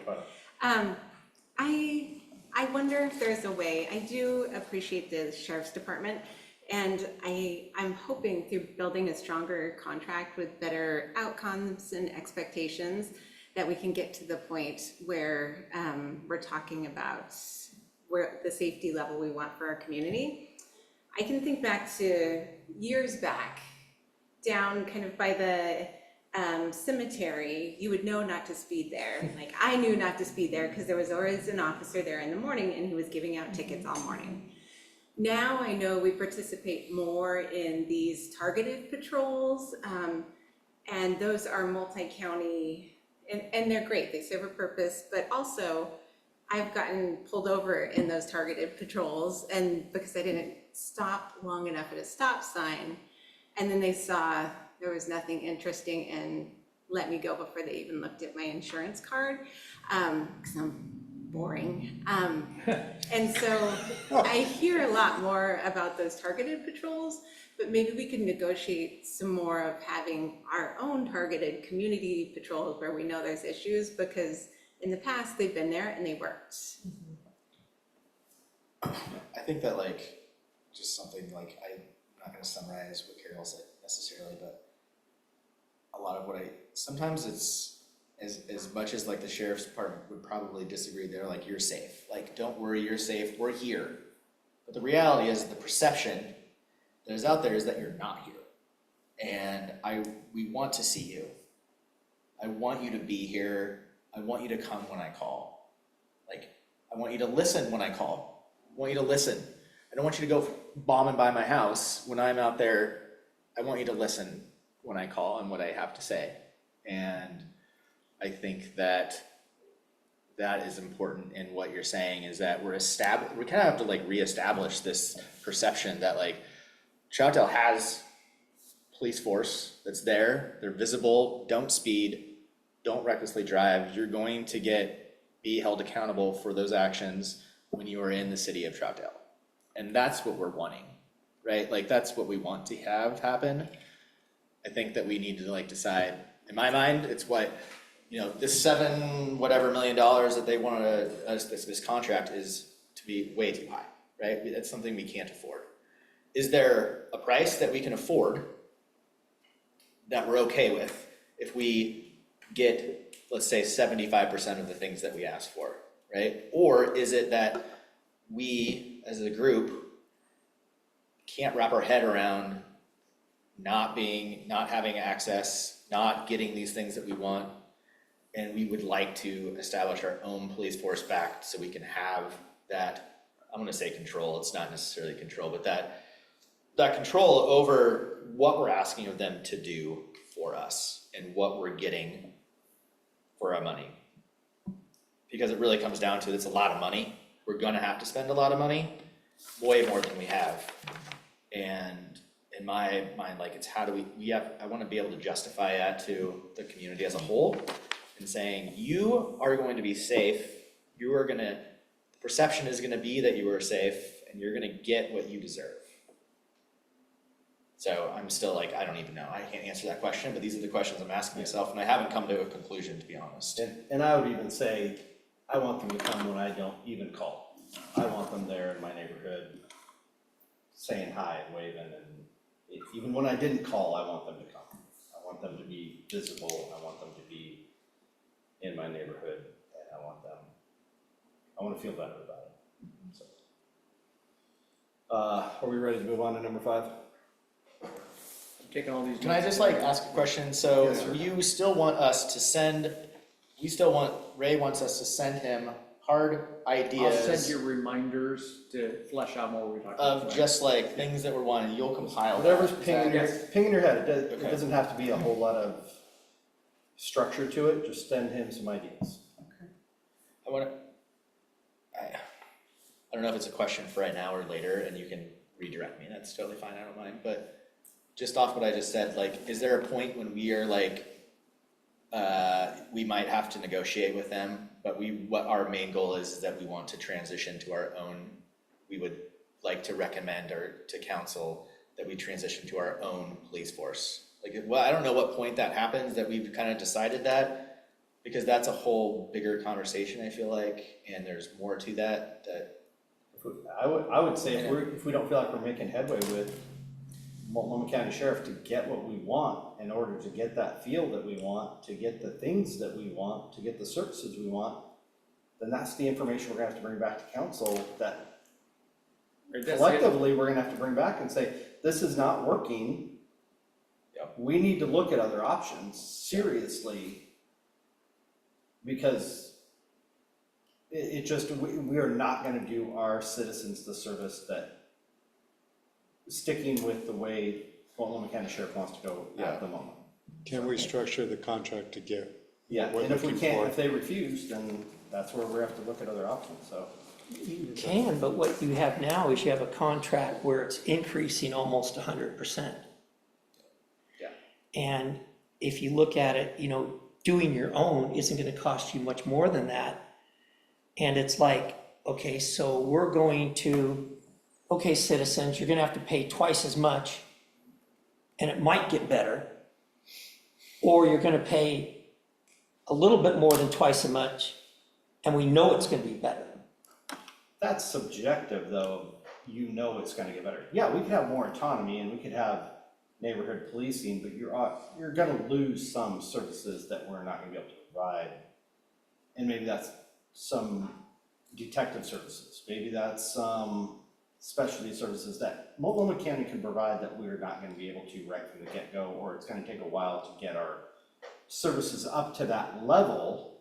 I wonder if there's a way, I do appreciate the sheriff's department, and I'm hoping through building a stronger contract with better outcomes and expectations, that we can get to the point where we're talking about where the safety level we want for our community. I can think back to years back, down kind of by the cemetery, you would know not to speed there. Like, I knew not to speed there because there was always an officer there in the morning and he was giving out tickets all morning. Now I know we participate more in these targeted patrols, and those are multi-county, and they're great, they serve a purpose, but also I've gotten pulled over in those targeted patrols, and because I didn't stop long enough at a stop sign, and then they saw there was nothing interesting and let me go before they even looked at my insurance card, because I'm boring. And so I hear a lot more about those targeted patrols, but maybe we could negotiate some more of having our own targeted community patrols where we know there's issues, because in the past they've been there and they worked. I think that like, just something like, I'm not gonna summarize what Carol said necessarily, but a lot of what sometimes it's, as much as like the sheriff's department would probably disagree, they're like, you're safe, like, don't worry, you're safe, we're here. But the reality is, the perception that is out there is that you're not here. And we want to see you. I want you to be here. I want you to come when I call. Like, I want you to listen when I call. I want you to listen. I don't want you to go bombing by my house when I'm out there. I want you to listen when I call and what I have to say. And I think that is important in what you're saying, is that we kind of have to like reestablish this perception that like Troutdale has police force that's there, they're visible, don't speed, don't recklessly drive, you're going to be held accountable for those actions when you are in the city of Troutdale. And that's what we're wanting, right? Like, that's what we want to have happen. I think that we need to like decide, in my mind, it's what, this $7 whatever million that they wanted this contract is to be way too high, right? That's something we can't afford. Is there a price that we can afford that we're okay with if we get, let's say, 75% of the things that we ask for, right? Or is it that we, as a group, can't wrap our head around not having access, not getting these things that we want, and we would like to establish our own police force back so we can have that, I'm gonna say control, it's not necessarily control, but that control over what we're asking of them to do for us and what we're getting for our money. Because it really comes down to, it's a lot of money. We're gonna have to spend a lot of money, way more than we have. And in my mind, like, it's how do I wanna be able to justify that to the community as a whole, and saying, you are going to be safe, the perception is gonna be that you are safe, and you're gonna get what you deserve. So I'm still like, I don't even know, I can't answer that question, but these are the questions I'm asking myself, and I haven't come to a conclusion, to be honest. And I would even say, I want them to come when I don't even call. I want them there in my neighborhood, saying hi and waving, and even when I didn't call, I want them to come. I want them to be visible, I want them to be in my neighborhood, and I want to feel better about it. So, are we ready to move on to number 5? I'm taking all these. Can I just like ask a question? So you still want us to send, Ray wants us to send him hard I'll ideas send you reminders to flesh out more what we're talking of about. just like things that we're wanting, you'll compile that. Whatever's Is pinging that- in your head, it Okay. doesn't have to be a whole lot of structure to it, just send him some ideas. I don't know if it's a question for right now or later, and you can redirect me, that's totally fine, I don't mind, but just off what I just said, like, is there a point when we are like we might have to negotiate with them, but what our main goal is that we want to transition to our own, we would like to recommend or to council that we transition to our own police force. Like, well, I don't know what point that happens, that we've kind of decided that, because that's a whole bigger conversation, I feel like, and there's more to that. I would say if we don't feel like we're making headway with Multnomah County Sheriff to get what we want, in order to get that feel that we want, to get the things that we want, to get the services we want, then that's the information we're gonna have to bring back to council, that collectively, we're gonna have to bring back and say, this is not working. Yep. We need to look at other options seriously, because it just, we are not gonna do our citizens the service that sticking with the way Multnomah County Sheriff wants to go at the moment. Can we structure the contract to get Yeah, what we're and if we looking can't, for? if they refuse, then that's where we have to look at other options, so. You can, but what you have now is you have a contract where it's increasing almost 100%. Yeah. And if you look at it, doing your own isn't gonna cost you much more than that. And it's like, okay, so we're going to, okay, citizens, you're gonna have to pay twice as much, and it might get better. Or you're gonna pay a little bit more than twice as much, and we know it's gonna be better. That's subjective, though, it's gonna get better. Yeah, we could have more autonomy and we could have neighborhood policing, but you're gonna lose some services that we're not gonna be able to provide. And maybe that's some detective services, maybe that's some specialty services that Multnomah County can provide that we're not gonna be able to right from the get-go, or it's gonna take a while to get our services up to that level.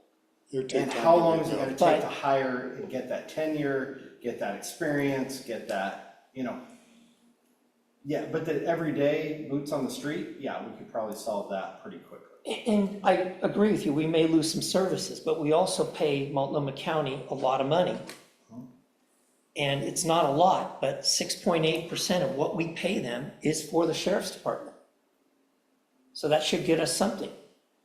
And how long is it gonna take to hire and get that tenure, get that experience, get that, Yeah, but the everyday boots on the street, yeah, we could probably solve that pretty quickly. And I agree with you, we may lose some services, but we also pay Multnomah County a lot of money. And it's not a lot, but 6.8% of what we pay them is for the sheriff's department. So that should get us something.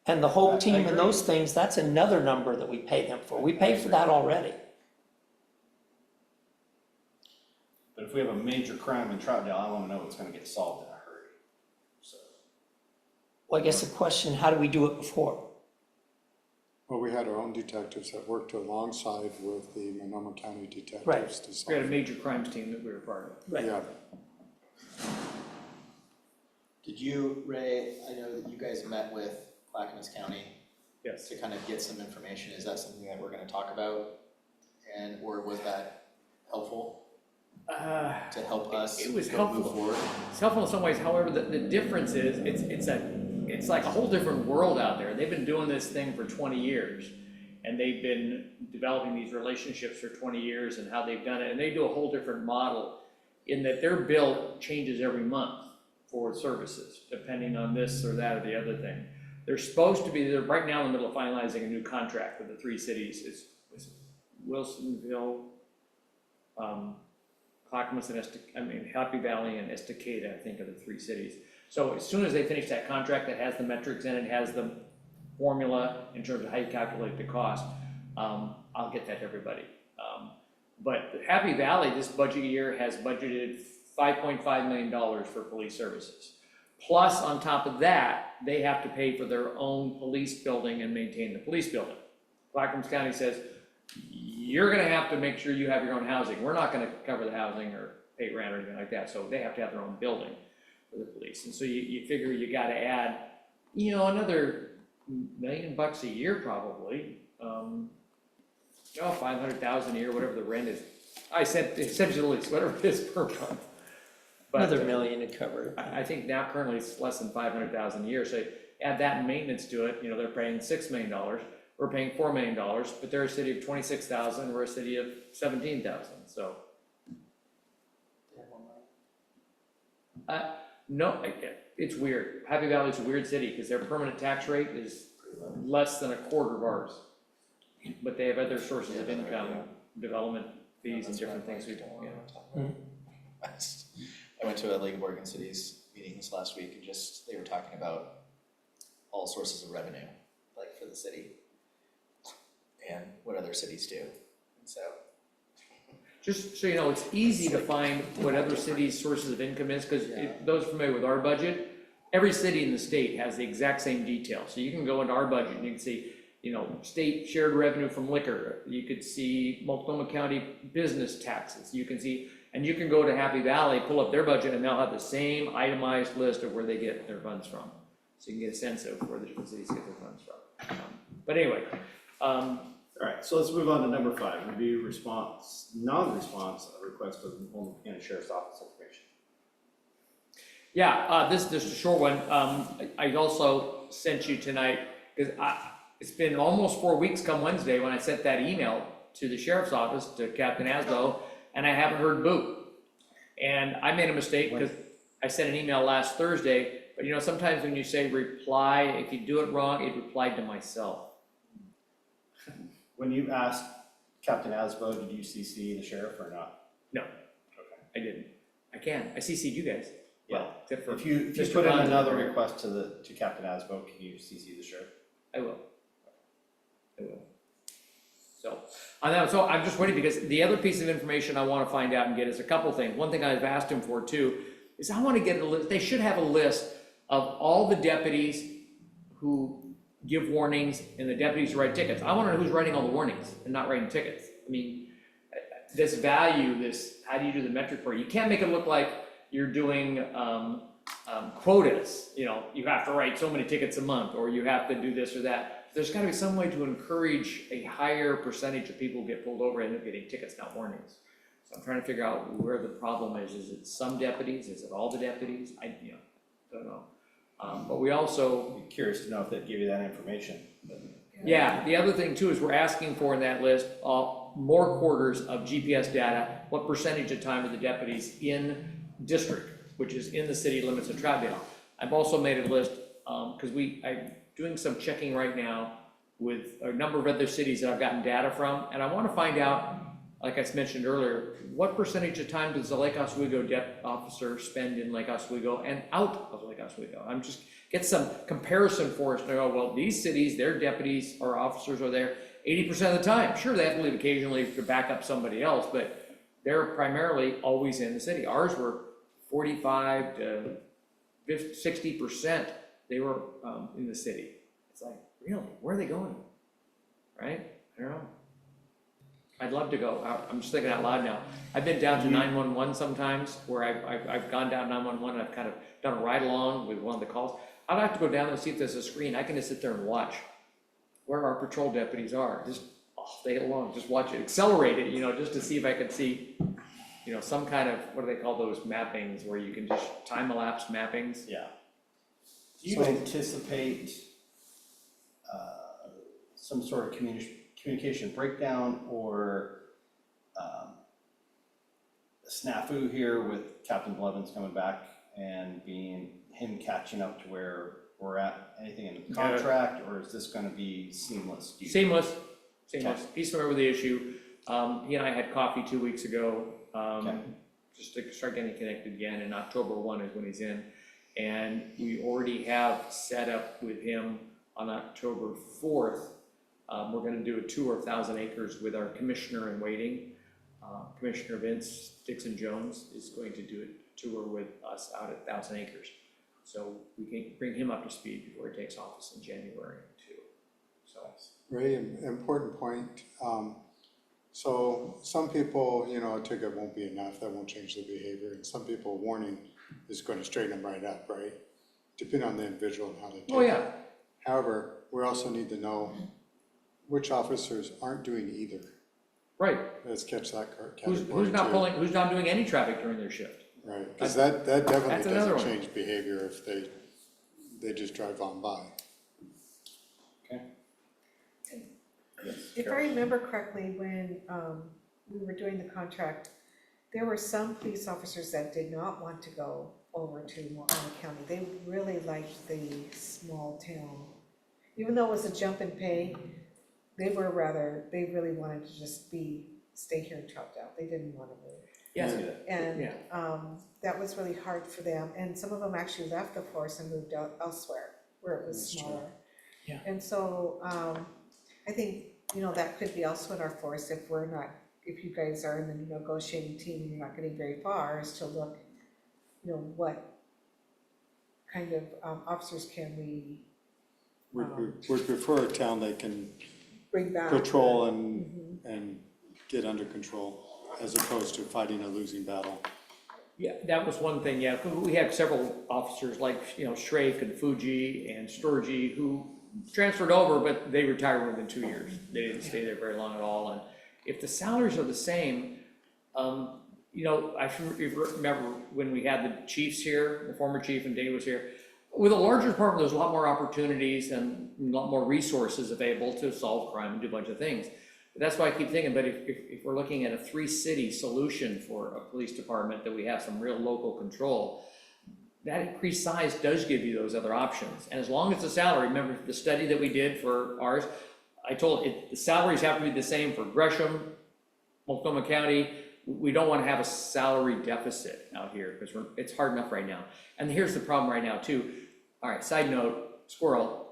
And the whole team and those things, that's another number that we pay them for. We pay for that already. But if we have a major crime in Troutdale, I wanna know it's gonna get solved in a hurry, so. Well, I guess the question, how do we do it before? Well, we had our own detectives that worked alongside with the Monoma County detectives Right. to solve. We had a major crimes team that we were part of. Right. Yeah, Did you, Ray, I know that you guys met with Clackamas County Yes. to kind of get some information. Is that something that we're gonna talk about? Or was that helpful to help us It was move helpful. forward? It's helpful in some ways, however, the difference is, it's like a whole different world out there. They've been doing this thing for 20 years. And they've been developing these relationships for 20 years and how they've done it. And they do a whole different model in that their bill changes every month for services, depending on this or that or the other thing. They're supposed to be, they're right now in the middle of finalizing a new contract with the three cities. It's Wilsonville, Clackamas and Happy Valley and Estacada, I think, are the three cities. So as soon as they finish that contract that has the metrics in it, has the formula in terms of how you calculate the cost, I'll get that to everybody. But Happy Valley this budget year has budgeted $5.5 million for police services. Plus, on top of that, they have to pay for their own police building and maintain the police building. Clackamas County says, you're gonna have to make sure you have your own housing. We're not gonna cover the housing or pay rent or anything like that, so they have to have their own building for the police. And so you figure you gotta add, another $1 million a year probably. 500,000 a year, whatever the rent is. I said essentially it's whatever it is per month. But, Another million to cover it. I think now currently it's less than 500,000 a year, so add that maintenance to it, they're paying $6 million, we're paying $4 million, but they're a city of 26,000, we're a city of 17,000, so. No, it's weird. Happy Valley's a weird city, because their permanent tax rate is less than a quarter of ours. But they have other sources of income, development fees and different things we don't, I went to a League of Oregon Cities meeting this last week, and they were talking about all sources of revenue. the city. And what other cities do, and so. Just so you know, it's easy to find what other cities' sources of income is, because those familiar with our budget, every city in the state has the exact same detail. So you can go into our budget and you can see, you know, state shared revenue from liquor. You could see Multnomah County business taxes. You can see, and you can go to Happy Valley, pull up their budget, and they'll have the same itemized list of where they get their funds from. So you can get a sense of where the different cities get their funds from. But anyway, All right, so let's move on to number 5, review non-response of request of the Multnomah County Sheriff's Office information. yeah, this is just a short one. I also sent you tonight, because it's been almost 4 weeks come Wednesday when I sent that email to the sheriff's office, to Captain Asbo, and I haven't heard boo. And I made a mistake because I sent an email last Thursday, but you know, sometimes when you say reply, if you do it wrong, it replied to myself. When you asked Captain Asbo, did you CC the sheriff or not? No, Okay. I didn't. I can. I CC'd you guys. Yeah. Well, except for If you Mr. put in Condon. another request to Captain Asbo, can you CC the sheriff? I will. I will. So, on that, so I'm just waiting, because the other piece of information I want to find out and get is a couple things. One thing I've asked him for too is I want to get a list. They should have a list of all the deputies who give warnings and the deputies who write tickets. I want to know who's writing all the warnings and not writing tickets. I mean, this value, this, how do you do the metric for it? You can't make it look like you're doing quotas. You know, you have to write so many tickets a month, or you have to do this or that. There's got to be some way to encourage a higher percentage of people who get pulled over and end up getting tickets, not warnings. So I'm trying to figure out where the problem is. Is it some deputies? Is it all the deputies? I don't know. But we also, I'd be curious to know if they'd give you that information. yeah, the other thing too is we're asking for in that list, more quarters of GPS data. What percentage of time are the deputies in district, which is in the city limits of Troutdale? I've also made a list, because I'm doing some checking right now with a number of other cities that I've gotten data from, and I want to find out, like I mentioned earlier, what percentage of time does the Lake Oswego officer spend in Lake Oswego and out of Lake Oswego? I'm just get some comparison for us to go, well, these cities, their deputies or officers are there 80% of the time. Sure, they have to leave occasionally to back up somebody else, but they're primarily always in the city. Ours were 45 to 60%. They were in the city. It's like, really, where are they going? Right? I don't know. I'd love to go. I'm just thinking out loud now. I've been down to 911 sometimes, where I've gone down 911 and I've kind of done a ride along with one of the calls. I'd have to go down there and see if there's a screen. I can just sit there and watch where our patrol deputies are. Just all day long, just watch it, accelerate it, you know, just to see if I could see, you know, some kind of, what do they call those mappings, where you can just time-elapse mappings? Yeah. Do you anticipate some sort of communication breakdown or a snafu here with Captain Blevins coming back and him catching up to where we're at? Anything in the contract, or is this going to be seamless? Seamless. He's familiar with the issue. He and I had coffee 2 weeks ago, just to start getting connected again, and October 1 is when he's in. And we already have set up with him on October 4th. We're going to do a tour of 1,000 Acres with our commissioner in waiting. Commissioner Vince Dixon Jones is going to do a tour with us out at 1,000 Acres. So we can bring him up to speed before he takes office in January too. So. Ray, important point. So some people, you know, a ticket won't be enough, that won't change the behavior, and some people, warning is going to straighten them right up, right? Depending on the individual and how they take it. Oh, yeah. However, we also need to know which officers aren't doing either. Right. Let's catch that category Who's not too. who's not doing any traffic during their shift? Right, because that definitely That's another doesn't one. change behavior if they just drive on by. Okay. If I remember correctly, when we were doing the contract, there were some police officers that did not want to go over to Multnomah County. They really liked the small town. Even though it was a jump in pay, they really wanted to just stay here in Troutdale. They didn't want to move. Yes. And Yeah. that was really hard for them. And some of them actually left the force and moved out elsewhere where it was That's true. smaller. Yeah. And so, I think, that could be also in our force if we're not, if you guys are in the negotiating team, and you're not getting very far, is to look, what kind of officers can we Would prefer a town that can bring back? patrol and get under control, as opposed to fighting a losing battle. Yeah, that was one thing, yeah, 'cause we had several officers like, Shrake and Fuji and Sturgey who transferred over, but they retired within 2 years. They didn't stay there very long at all, and if the salaries are the same, I remember when we had the chiefs here, the former chief and Dave was here, with a larger department, there's a lot more opportunities and a lot more resources available to solve crime and do a bunch of things. But that's why I keep thinking, but if we're looking at a 3-city solution for a police department, that we have some real local control, that increased size does give you those other options. And as long as the salary, remember the study that we did for ours, I told it, the salaries have to be the same for Gresham, Multnomah County. We don't want to have a salary deficit out here because it's hard enough right now. And here's the problem right now too. All right, side note, squirrel.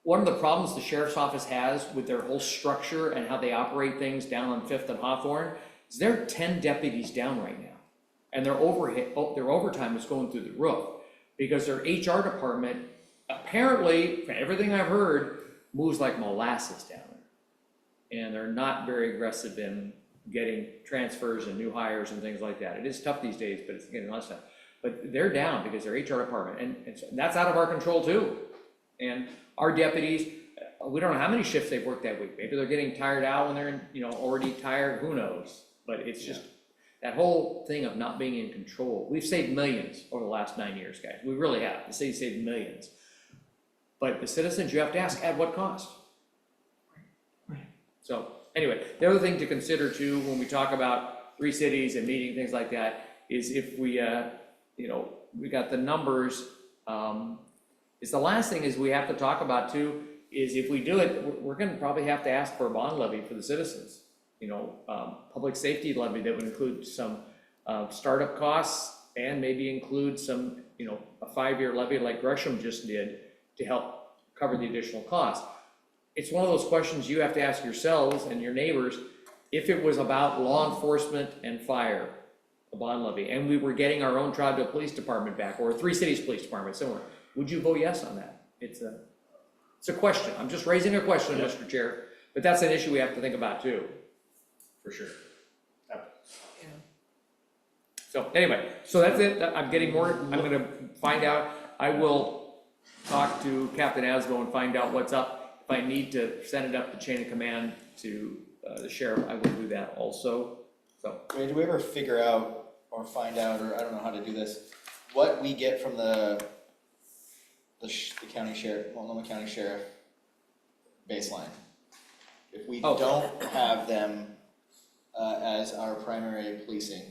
One of the problems the sheriff's office has with their whole structure and how they operate things down on 5th and Hawthorne is they're 10 deputies down right now. And their overtime is going through the roof because their HR department, apparently, from everything I've heard, moves like molasses down there. And they're not very aggressive in getting transfers and new hires and things like that. It is tough these days, but it's getting less tough. But they're down because their HR department, and so that's out of our control too. And our deputies, we don't know how many shifts they've worked that week. Maybe they're getting tired out when they're already tired, who knows? But it's just that whole thing of not being in control. We've saved millions over the last 9 years, guys. We really have. The city saved millions. But the citizens, you have to ask, at what cost? Right. So anyway, the other thing to consider too, when we talk about 3 cities and meeting, things like that, is if we, we got the numbers, is the last thing is we have to talk about too, is if we do it, we're gonna probably have to ask for a bond levy for the citizens. Public safety levy that would include some startup costs and maybe include some, a 5-year levy like Gresham just did to help cover the additional costs. It's one of those questions you have to ask yourselves and your neighbors, if it was about law enforcement and fire, a bond levy, and we were getting our own Troutdale Police Department back, or 3 cities police department, somewhere, would you vote yes on that? It's a question. I'm just raising a question, Mr. Chair, but that's an issue we have to think about too. For sure. Yeah. So anyway, so that's it. I'm getting more, I'm gonna find out. I will talk to Captain Asbo and find out what's up. If I need to send it up the chain of command to the sheriff, I will do that also. So. Ray, do we ever figure out or find out, or I don't know how to do this, what we get from the county sheriff, Multnomah County Sheriff baseline? If we don't have them as our primary policing,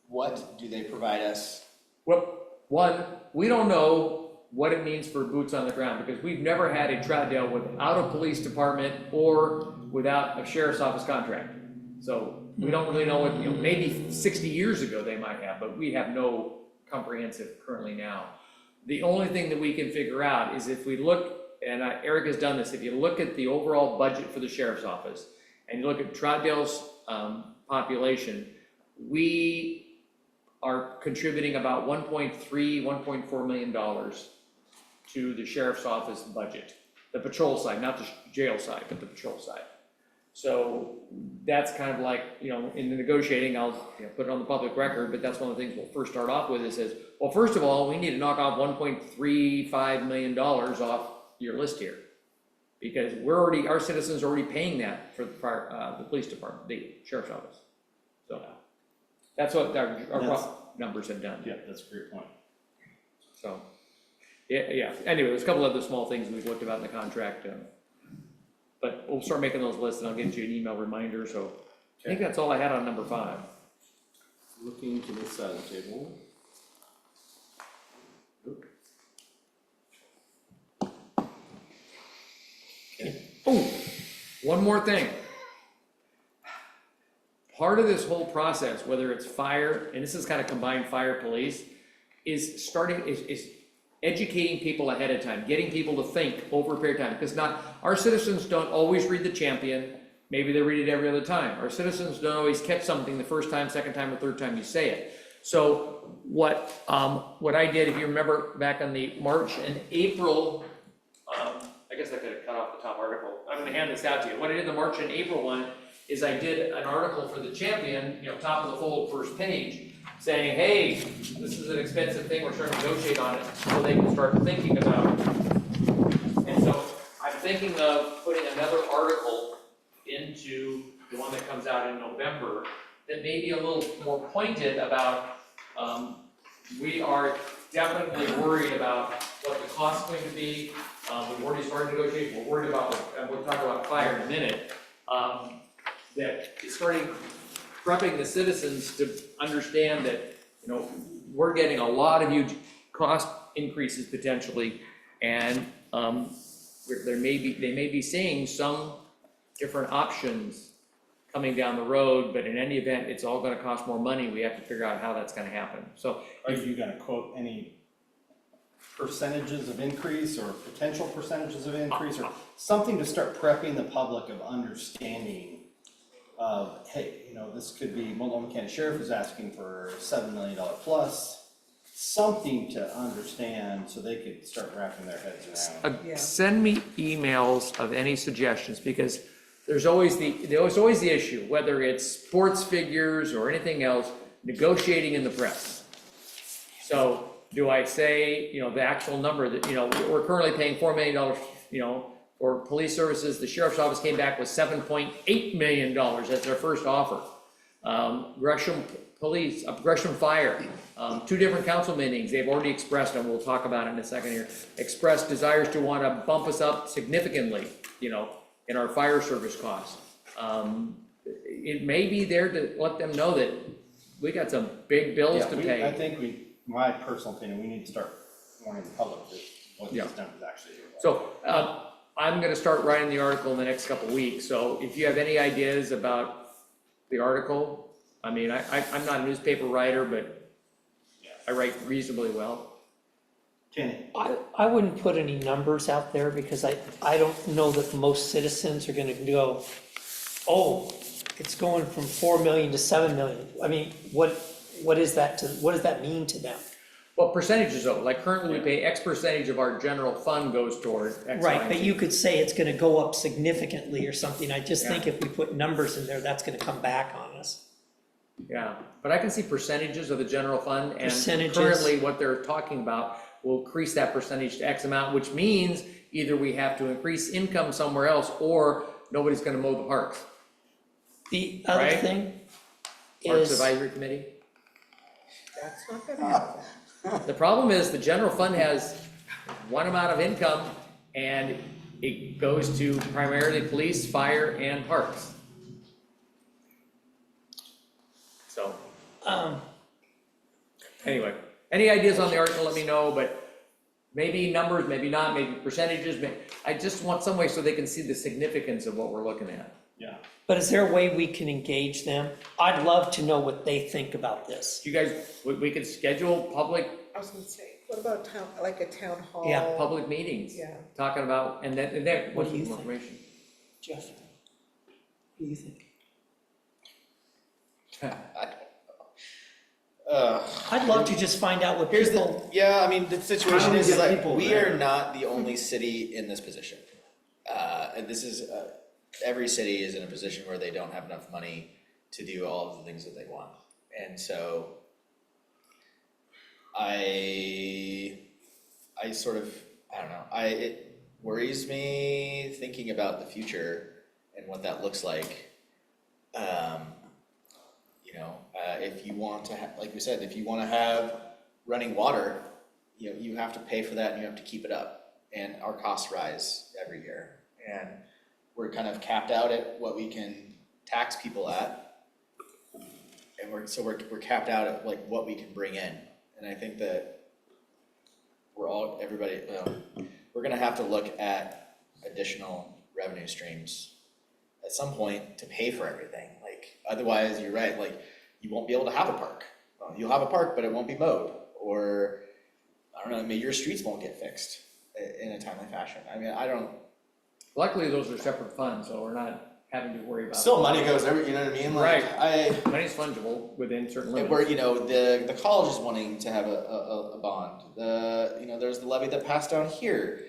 what do they provide us? Well, one, we don't know what it means for boots on the ground because we've never had a Troutdale without a police department or without a sheriff's office contract. So we don't really know what, maybe 60 years ago they might have, but we have no comprehensive currently now. The only thing that we can figure out is if we look, and Eric has done this, if you look at the overall budget for the sheriff's office and you look at Troutdale's population, we are contributing about $1.4 million to the sheriff's office budget, the patrol side, not the jail side, but the patrol side. So that's kind of like, in the negotiating, I'll put it on the public record, but that's one of the things we'll first start off with. It says, well, first of all, we need to knock off $1.35 million off your list here. Because our citizens are already paying that for the police department, the sheriff's office. So that's what our rough numbers have done. Yeah, that's a great point. So, yeah. Anyway, there's a couple other small things we've looked about in the contract. But we'll start making those lists and I'll get you an email reminder. So I think that's all I had on number 5. Looking to this side of the table. Oh, one more thing. Part of this whole process, whether it's fire, and this is kind of combined fire police, is educating people ahead of time, getting people to think over a period of time, because our citizens don't always read the Champion, maybe they read it every other time. Our citizens don't always catch something the first time, second time, or third time you say it. So what I did, if you remember back on the March and April, I guess I could have cut off the top article. I'm gonna hand this out to you. What I did the March and April one is I did an article for the Champion, top of the fold, first page, saying, hey, this is an expensive thing, we're starting to negotiate on it, so they can start thinking about it. And so I'm thinking of putting another article into the one that comes out in November that may be a little more pointed about, we are definitely worried about what the cost is going to be. We've already started negotiating, we're worried about, and we'll talk about fire in a minute, that it's starting prepping the citizens to understand that, we're getting a lot of huge cost increases potentially, and they may be seeing some different options coming down the road, but in any event, it's all gonna cost more money. We have to figure out how that's gonna happen. So Are you gonna quote any percentages of increase or potential percentages of increase or something to start prepping the public of understanding of, hey, this could be, Multnomah County Sheriff is asking for $7 million plus, something to understand so they could start wrapping their heads around. Yeah. Send me emails of any suggestions, because there's always the issue, whether it's sports figures or anything else, negotiating in the press. So do I say, the actual number that, we're currently paying $4 million, for police services. The sheriff's office came back with $7.8 million. That's their first offer. Gresham Police, Gresham Fire, 2 different council meetings, they've already expressed, and we'll talk about it in a second here, expressed desires to want to bump us up significantly, in our fire service costs. It may be there to let them know that we got some big bills to pay. I think my personal opinion, we need to start warning the public that what these numbers actually do. So, I'm gonna start writing the article in the next couple of weeks, so if you have any ideas about the article, I'm not a newspaper writer, but I write reasonably well. Kenny? I wouldn't put any numbers out there because I don't know that most citizens are gonna go, oh, it's going from 4 million to 7 million. I mean, what does that mean to them? Well, percentages though, like currently we pay X percentage of our general fund goes toward X, Y, Right, and but Z. you could say it's gonna go up significantly or something. I just think if we put numbers in there, that's gonna come back on us. Yeah, but I can see percentages of the general fund, and Percentages. currently what they're talking about will increase that percentage to X amount, which means either we have to increase income somewhere else, or nobody's gonna mow the parks. The other Right? thing Parks is, Advisory Committee. That's not gonna happen. The problem is the general fund has one amount of income, and it goes to primarily police, fire, and parks. So, anyway, any ideas on the article, let me know, but maybe numbers, maybe not, maybe percentages, I just want some way so they can see the significance of what we're looking at. Yeah. but is there a way we can engage them? I'd love to know what they think about this. You guys, we could schedule public I was gonna say, what about a town hall? Yeah, public meetings, Yeah. talking about, and then, What do you more think? information. Jeff, what do you think? I'd love to just find out what Here's people, the situation How do we is get like, people we there? are not the only city in this position. And this is, every city is in a position where they don't have enough money to do all of the things that they want. And so I sort of, I don't know, it worries me thinking about the future and what that looks like. If you want to have, like we said, if you want to have running water, you have to pay for that and you have to keep it up. And our costs rise every year. And we're kind of capped out at what we can tax people at. And we're capped out at like what we can bring in. And I think that we're gonna have to look at additional revenue streams at some point to pay for everything. Like, otherwise, you're right, like, you won't be able to have a park. Well, you'll have a park, but it won't be mowed. Or, I I don't know, maybe your streets won't get fixed in a timely fashion. I mean, I don't, Luckily, those are separate funds, so we're not having to worry about. still money goes every, you know what I mean? Like, Right. Money's fungible within certain And limits. where, you know, the college is wanting to have a bond, you know, there's the levy that passed down here.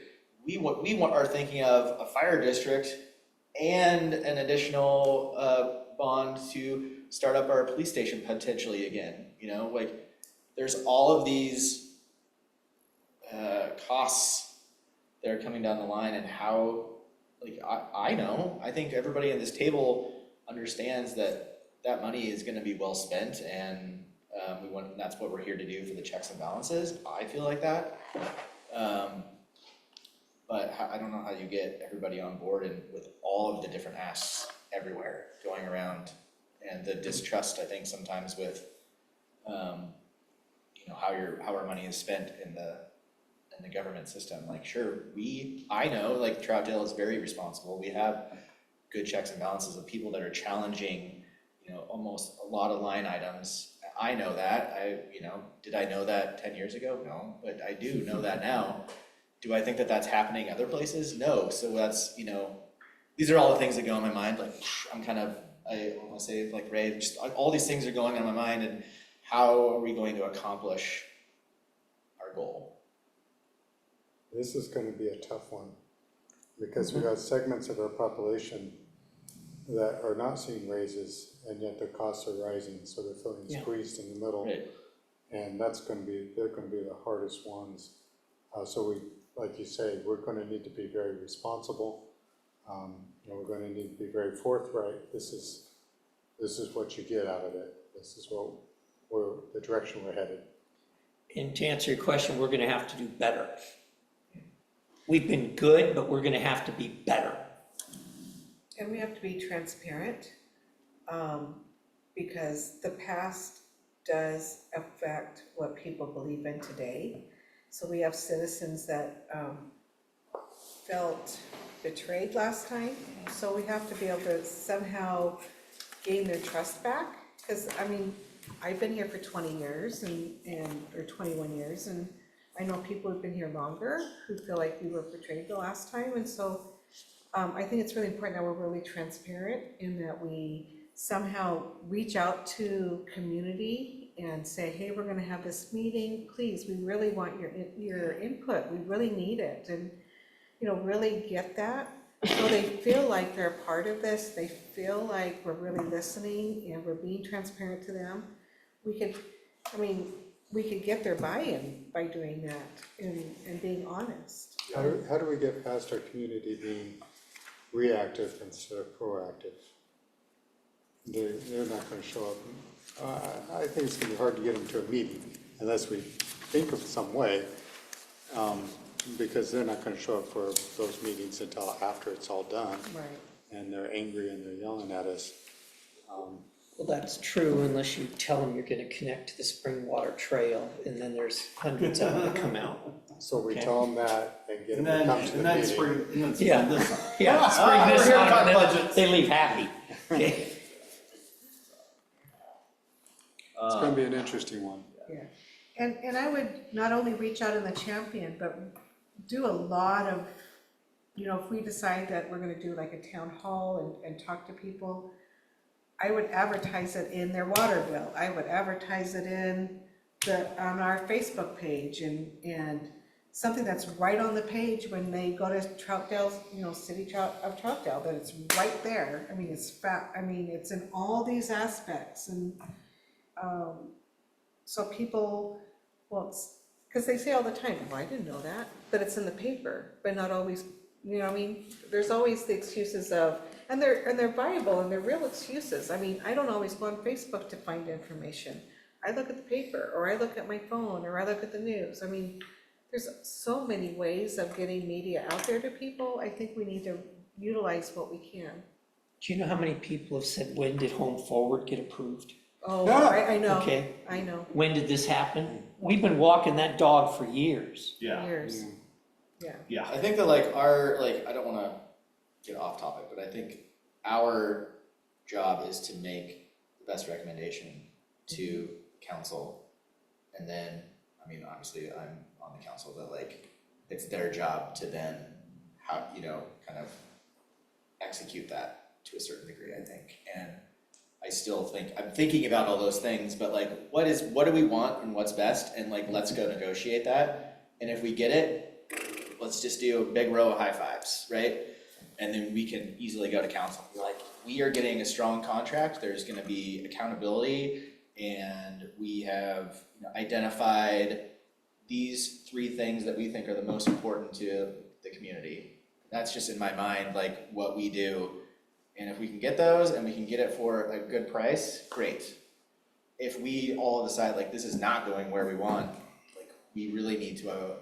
We are thinking of a fire district and an additional, bond to start up our police station potentially again, you know, like, there's all of these, costs that are coming down the line, and how, like, I think everybody at this table understands that money is gonna be well spent, and that's what we're here to do for the checks and balances. I feel like that. But I don't know how you get everybody on board and with all of the different asks everywhere going around, and the distrust, I think, sometimes with, you know, how our money is spent in the government system. Like, sure, I know, like, Troutdale is very responsible. We have good checks and balances of people that are challenging, you know, almost a lot of line items. I know that. Did I know that 10 years ago? No, but I do know that now. Do I think that that's happening other places? No. So that's, you know, these are all the things that go in my mind. Like, I want to say, like Ray, just all these things are going on in my mind, and how are we going to accomplish our goal? This is gonna be a tough one, because we have segments of our population that are not seeing raises, and yet their costs are rising, so they're feeling squeezed in the middle. Right. And they're gonna be the hardest ones. So we, like you say, we're gonna need to be very responsible. And we're gonna need to be very forthright. This is what you get out of it. This is the direction we're headed. And to answer your question, we're gonna have to do better. We've been good, but we're gonna have to be better. And we have to be transparent, because the past does affect what people believe in today. So we have citizens that felt betrayed last time, so we have to be able to somehow gain their trust back. Because, I mean, I've been here for 20 years or 21 years, and I know people who've been here longer who feel like we were betrayed the last time. And so I think it's really important that we're really transparent, and that we somehow reach out to community and say, hey, we're gonna have this meeting, please, we really want your input, we really need it. And, you know, really get that, so they feel like they're a part of this, they feel like we're really listening and we're being transparent to them. We could get their buy-in by doing that and being honest. How do we get past our community being reactive instead of proactive? They're not gonna show up. I think it's gonna be hard to get them to a meeting unless we think of some way, because they're not gonna show up for those meetings until after it's all done. Right. And they're angry and they're yelling at us. Well, that's true unless you tell them you're gonna connect to the spring water trail, and then there's hundreds of them that come out. So we Okay. tell them that and get And them to then, come to the and then meeting. spring Yeah. this on. Yeah, spring we're this here to on, talk and then budgets. they leave happy. Okay. It's gonna be an interesting one. Yeah, and I would not only reach out in the champion, but do a lot of, you know, if we decide that we're gonna do like a town hall and talk to people, I would advertise it in their water bill, I would advertise it on our Facebook page, and something that's right on the page when they go to Troutdale's, you know, of Troutdale, that it's right there. I mean, it's in all these aspects, and so people, well, because they say all the time, well, I didn't know that, but it's in the paper, but not always, you know, I mean, there's always the excuses of, and they're viable and they're real excuses. I mean, I don't always go on Facebook to find information. I look at the paper, or I look at my phone, or I look at the news. I mean, there's so many ways of getting media out there to people. I think we need to utilize what we can. Do you know how many people have said, when did Home Forward get approved? Oh, Yeah. I know, Okay. I know, When did this happen? We've been walking that dog for years. Yeah, years, yeah. yeah. I think that I don't wanna get off topic, but I think our job is to make the best recommendation to council. And then, I mean, obviously, I'm on the council that like, it's their job to then, how, you know, kind of execute that to a certain degree, I think. And I still think, I'm thinking about all those things, but like, what do we want and what's best? And like, let's go negotiate that. And if we get it, let's just do a big row of high fives, right? And then we can easily go to council and be like, we are getting a strong contract, there's gonna be accountability, and we have, you know, identified these 3 things that we think are the most important to the community. That's just in my mind, like what we do. And if we can get those and we can get it for a good price, great. If we all decide like this is not going where we want, like we really need to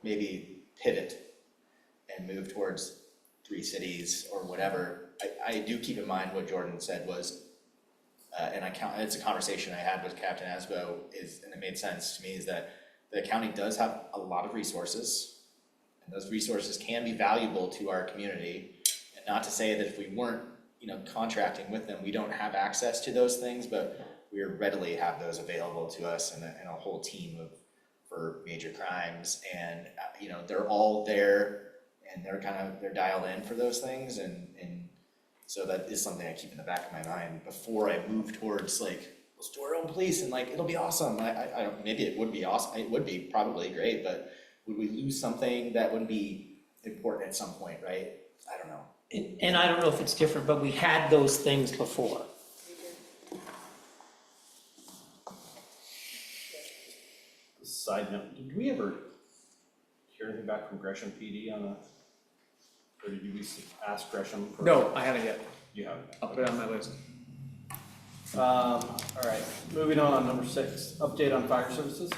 maybe pivot and move towards 3 cities or whatever. I do keep in mind what Jordan said was, and it's a conversation I had with Captain Asbo, and it made sense to me, is that the county does have a lot of resources, and those resources can be valuable to our community. And not to say that if we weren't, you know, contracting with them, we don't have access to those things, but we readily have those available to us, and a whole team for major crimes, and you know, they're all there, and they're dialed in for those things, and so that is something I keep in the back of my mind before I move towards like, let's do our own police and like, it'll be awesome. I don't, maybe it would be awesome, it would be probably great, but would we lose something that would be important at some point, right? I don't know. And I don't know if it's different, but we had those things before. Side note, did we ever hear anything back from Gresham PD on that? Or did you ask Gresham for? No, I haven't yet. You haven't? I'll put it on my list. All right, moving on, number 6, update on fire services.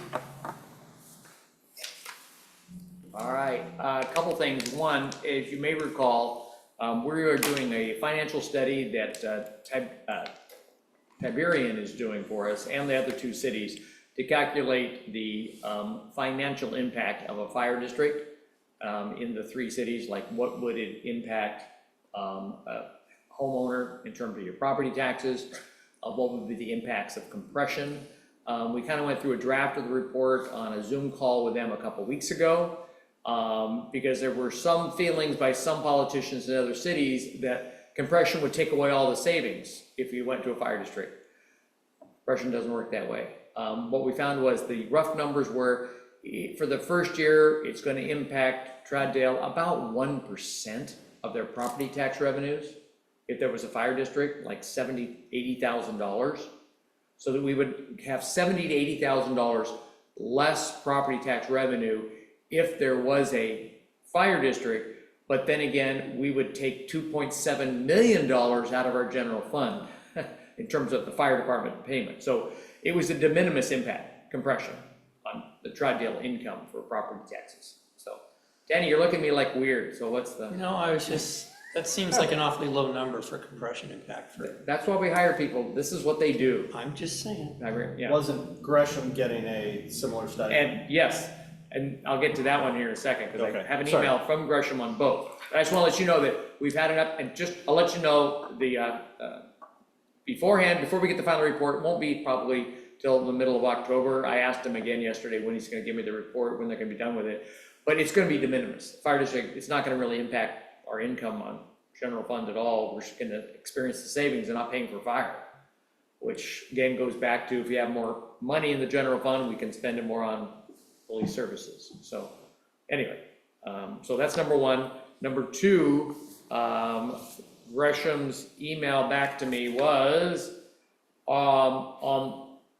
All right, a couple things. One, as you may recall, we are doing a financial study that Tiberian is doing for us and the other 2 cities to calculate the financial impact of a fire district in the 3 cities. Like, what would it impact a homeowner in terms of your property taxes? What would be the impacts of compression? We kind of went through a draft of the report on a Zoom call with them a couple weeks ago, because there were some feelings by some politicians in other cities that compression would take away all the savings if you went to a fire district. Compression doesn't work that way. What we found was the rough numbers were, for the first year, it's going to impact Troutdale about 1% of their property tax revenues. If there was a fire district, like $70,000, $80,000, so that we would have $70,000 to $80,000 less property tax revenue if there was a fire district. But then again, we would take $2.7 million out of our general fund in terms of the fire department payment. So it was a de minimis impact, compression, on the Troutdale income for property taxes. So, Danny, you're looking at me like weird, so what's the? No, I was just, that seems like an awfully low number for compression impact for, That's why we hire people, this is what they do. I'm just saying. Yeah. Wasn't Gresham getting a similar study? And yes, and I'll get to that one here in a second, because I Okay, have an sorry. email from Gresham on both. But I just want to let you know that we've had it up, and just, I'll let you know the, beforehand, before we get the final report, it won't be probably till the middle of October. I asked him again yesterday when he's gonna give me the report, when they're gonna be done with it. But it's gonna be de minimis. Fire district, it's not gonna really impact our income on general fund at all. We're just gonna experience the savings and not paying for fire. Which again goes back to, if you have more money in the general fund, we can spend it more on police services. So anyway, so that's number 1. Number 2, Gresham's email back to me was,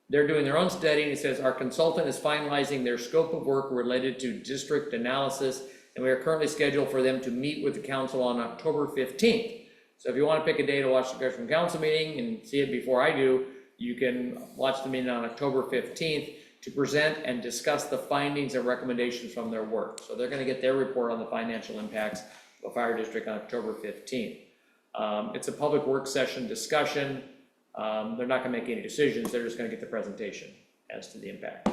they're doing their own study, and it says, our consultant is finalizing their scope of work related to district analysis, and we are currently scheduled for them to meet with the council on October 15th. So if you want to pick a day to watch the Gresham Council meeting and see it before I do, you can watch the meeting on October 15th to present and discuss the findings and recommendations from their work. So they're going to get their report on the financial impacts of a fire district on October 15th. It's a public work session discussion. They're not gonna make any decisions, they're just gonna get the presentation as to the impact.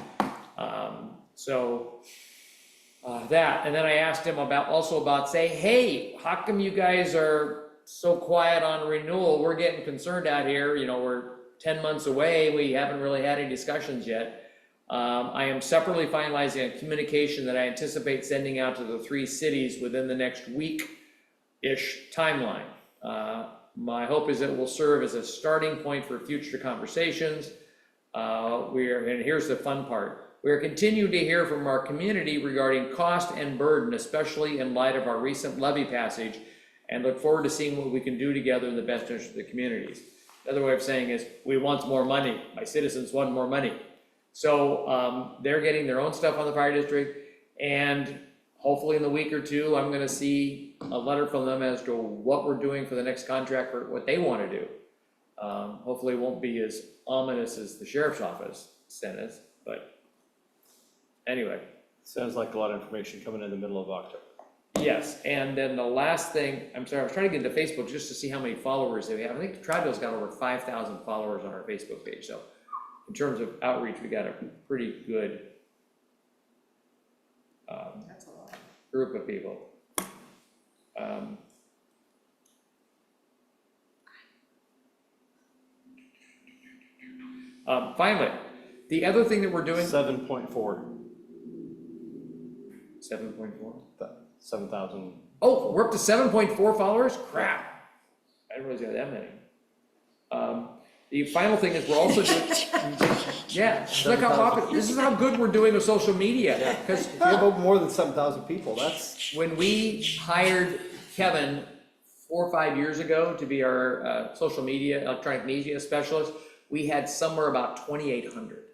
That, and then I asked him about say, hey, how come you guys are so quiet on renewal? We're getting concerned out here, you know, we're 10 months away, we haven't really had any discussions yet. I am separately finalizing a communication that I anticipate sending out to the 3 cities within the next week-ish timeline. My hope is it will serve as a starting point for future conversations. And here's the fun part. We are continuing to hear from our community regarding cost and burden, especially in light of our recent levy passage, and look forward to seeing what we can do together in the best interest of the communities. Another way of saying is, we want more money. My citizens want more money. So they're getting their own stuff on the fire district, and hopefully in the week or two, I'm gonna see a letter from them as to what we're doing for the next contract, for what they wanna do. Hopefully it won't be as ominous as the sheriff's office sent us, but anyway. Sounds like a lot of information coming in the middle of October. Yes, and then the last thing, I'm sorry, I was trying to get into Facebook just to see how many followers they have. I think Troutdale's got over 5,000 followers on our Facebook page, so in terms of outreach, we got a pretty good That's a lot. group of people. Finally, the other thing that we're doing. 7.4, 7.4? 7,000. Oh, we're up to 7.4 followers? Crap. I didn't realize you had that many. The final thing is we're also doing, yeah, look how popular, this is how good we're doing with social media. Because If you have more than 7,000 people, that's, when we hired Kevin 4 or 5 years ago to be our social media, electronic media specialist, we had somewhere about 2,800.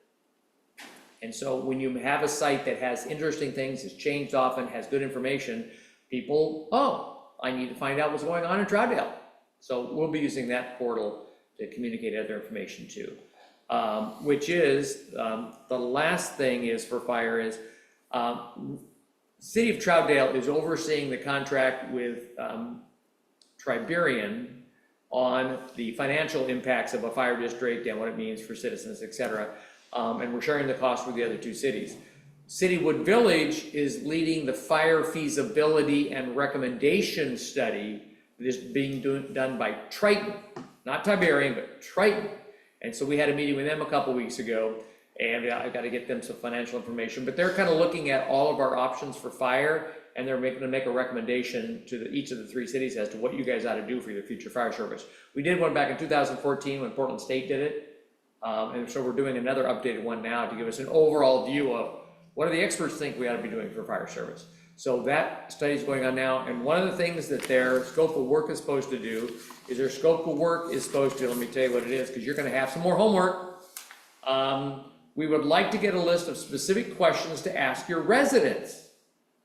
And so when you have a site that has interesting things, has changed often, has good information, people, oh, I need to find out what's going on in Troutdale. So we'll be using that portal to communicate other information too. Which is, the last thing is for fire is, City of Troutdale is overseeing the contract with Triberian on the financial impacts of a fire district and what it means for citizens, et cetera. And we're sharing the cost with the other 2 cities. Citywood Village is leading the fire feasibility and recommendation study that is being done by Triton, not Tiberian, but Triton. And so we had a meeting with them a couple weeks ago, and I've got to get them some financial information, but they're kind of looking at all of our options for fire, and they're going to make a recommendation to each of the 3 cities as to what you guys ought to do for your future fire service. We did one back in 2014 when Portland State did it. And so we're doing another updated one now to give us an overall view of what do the experts think we ought to be doing for fire service. So that study is going on now, and one of the things that their scope of work is supposed to do is their scope of work is supposed to, let me tell you what it is, because you're going to have some more homework. We would like to get a list of specific questions to ask your residents.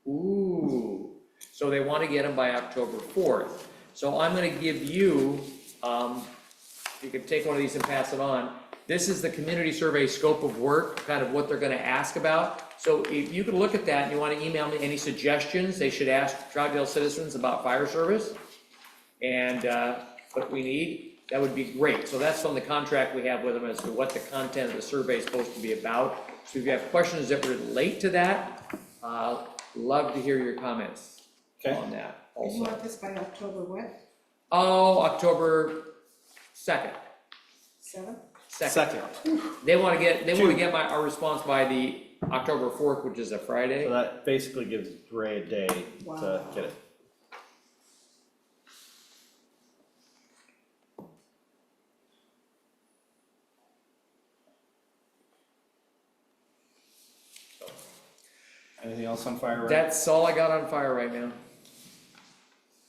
Ooh, so they want to get them by October 4th. So I'm going to give you, you can take one of these and pass it on. This is the community survey scope of work, kind of what they're gonna ask about. So if you could look at that and you wanna email me any suggestions they should ask Troutdale citizens about fire service and what we need, that would be great. So that's from the contract we have with them as to what the content of the survey is supposed to be about. So if you have questions that relate to that, love to hear your comments on that And you also. want this by October what? Oh, October 2nd. 7th? Second. They wanna get our response by the October 4th, which is a Friday. So that basically gives Ray a day to Wow. get it. Anything else on fire? Ray? That's all I got on fire right now.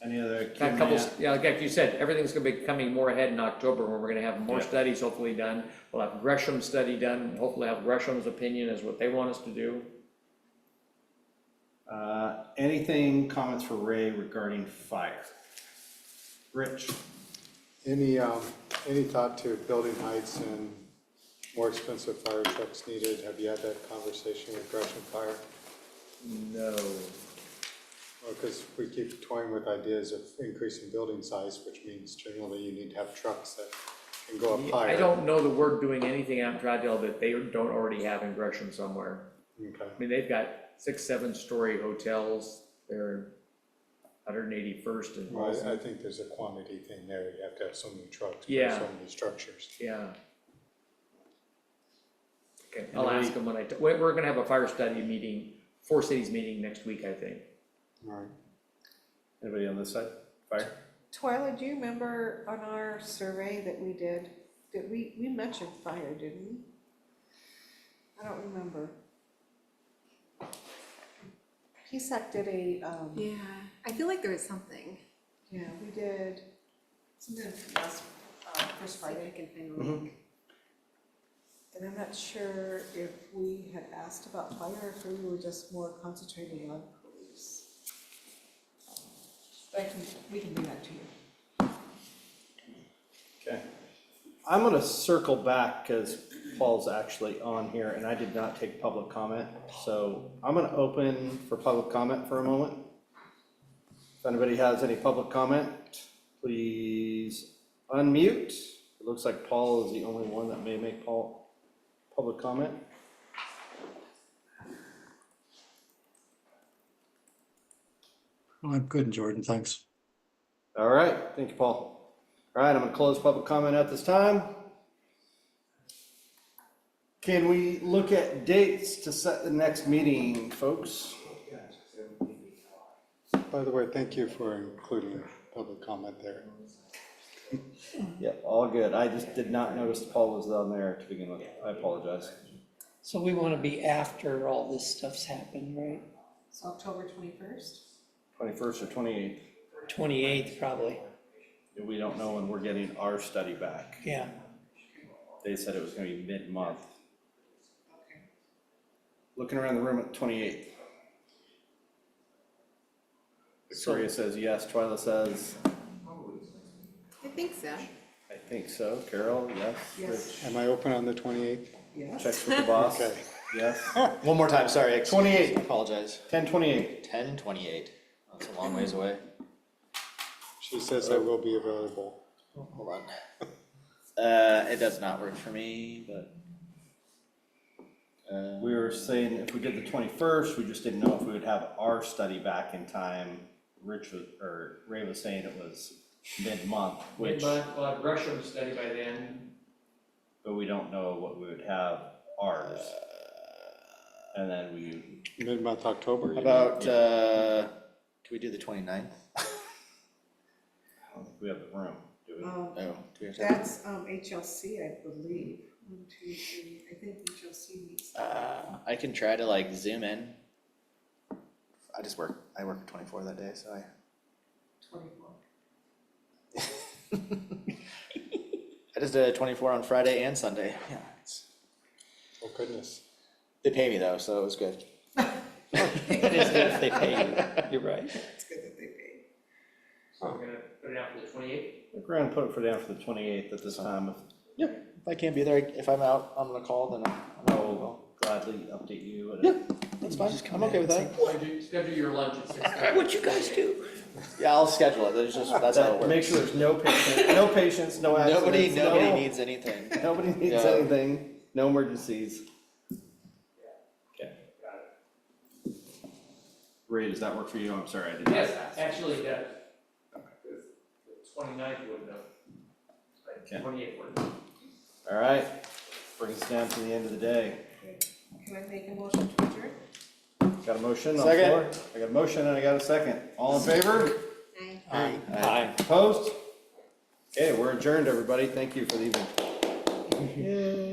Any other? Got a couple, yeah, like you said, everything's gonna be coming more ahead in October, when we're gonna have more Yeah. studies hopefully done. We'll have Gresham's study done, and hopefully have Gresham's opinion as what they want us to do. Anything, comments for Ray regarding fire? Rich? Any thought to building heights and more expensive fire trucks needed? Have you had that conversation with Gresham Fire? No. Because we keep toying with ideas of increasing building size, which means generally you need to have trucks that can go up higher. I don't know that we're doing anything out in Troutdale that they don't already have in Gresham somewhere. Okay. I mean, they've got 6, 7-story hotels, they're 181st and Well, Wilson. I think there's a quantity thing there. You have to have so many trucks for Yeah. so many structures. Yeah. Okay, I'll ask them when we're gonna have a fire study meeting, Four Cities meeting next week, I think. All right. Anybody on this side? Fire? Twyla, do you remember on our survey that we did we mentioned fire, didn't we? I don't remember. PSAC did a, Yeah, I feel like there was something. yeah, we did something last, first See if I Friday. can find the link. And I'm not sure if we had asked about fire, or if we were just more concentrating on police. But we can bring that to you. Okay. I'm gonna circle back because Paul's actually on here and I did not take public comment. So I'm gonna open for public comment for a moment. If anybody has any public comment, please unmute. It looks like Paul is the only one that may make public comment. I'm good, Jordan, thanks. All right, thank you, Paul. All right, I'm gonna close public comment at this time. Can we look at dates to set the next meeting, folks? By the way, thank you for including public comment there. Yep, all good. I just did not notice Paul was on there to begin with. I apologize. So we want to be after all this stuff's happened, right? It's October 21st. 21st or 28th? 28th, probably, We don't know when we're getting our study back. yeah. They said it was gonna be mid-month. Okay. Looking around the room at 28th. Victoria says yes, Twyla says, I think so. I think so. Carol, yes. Yes. Am I open on the 28th? Rich Yes. checks with the boss. Okay. Yes. One more time, sorry. 28. I apologize. 10/28. 10/28. That's a long ways away. She says I will be available. Hold on. It does not work for me, but. We were saying if we did the 21st, we just didn't know if we would have our study back in time. Ray was saying it was mid-month, which, We'll have Gresham study by then. but we don't know what we would have ours. And then we, Mid-month October? you How mean? about, can we do the 29th? I don't think we have the room, do we? Oh, do we have to? That's HLC, I believe. 1, 2, 3. I think HLC meets. I can try to like zoom in. I work at 24 that day, so 24. I just did a 24 on Friday and Sunday. Yeah, Oh, goodness. they pay me though, so it was good. It is good if they pay you, you're right. It's good that they paid. So we're gonna put it out for the 28th. We're gonna put it down for the 28th at this time. If I can't be there, if I'm out, I'm gonna call, then I'll gladly update you. at a- Yeah. That's fine, I'm okay with that. Schedule your lunch at 6:30. What'd you guys do? Yeah, I'll schedule it, that's how it works. Make sure there's no patients, no Nobody accidents. needs anything. Nobody needs Yeah. anything, no emergencies. Okay. Ray, does that work for you? I'm sorry, I did not Yes, ask. actually, the 29th wouldn't have. Okay. 28th would. All right, brings us down to the end of the day. Can I make a motion to adjourn? Got a motion on the Second. floor? I got a motion and I got a second. All in favor? Aye. Hi. Opposed? Okay, we're adjourned, everybody. Thank you for the evening. Yay.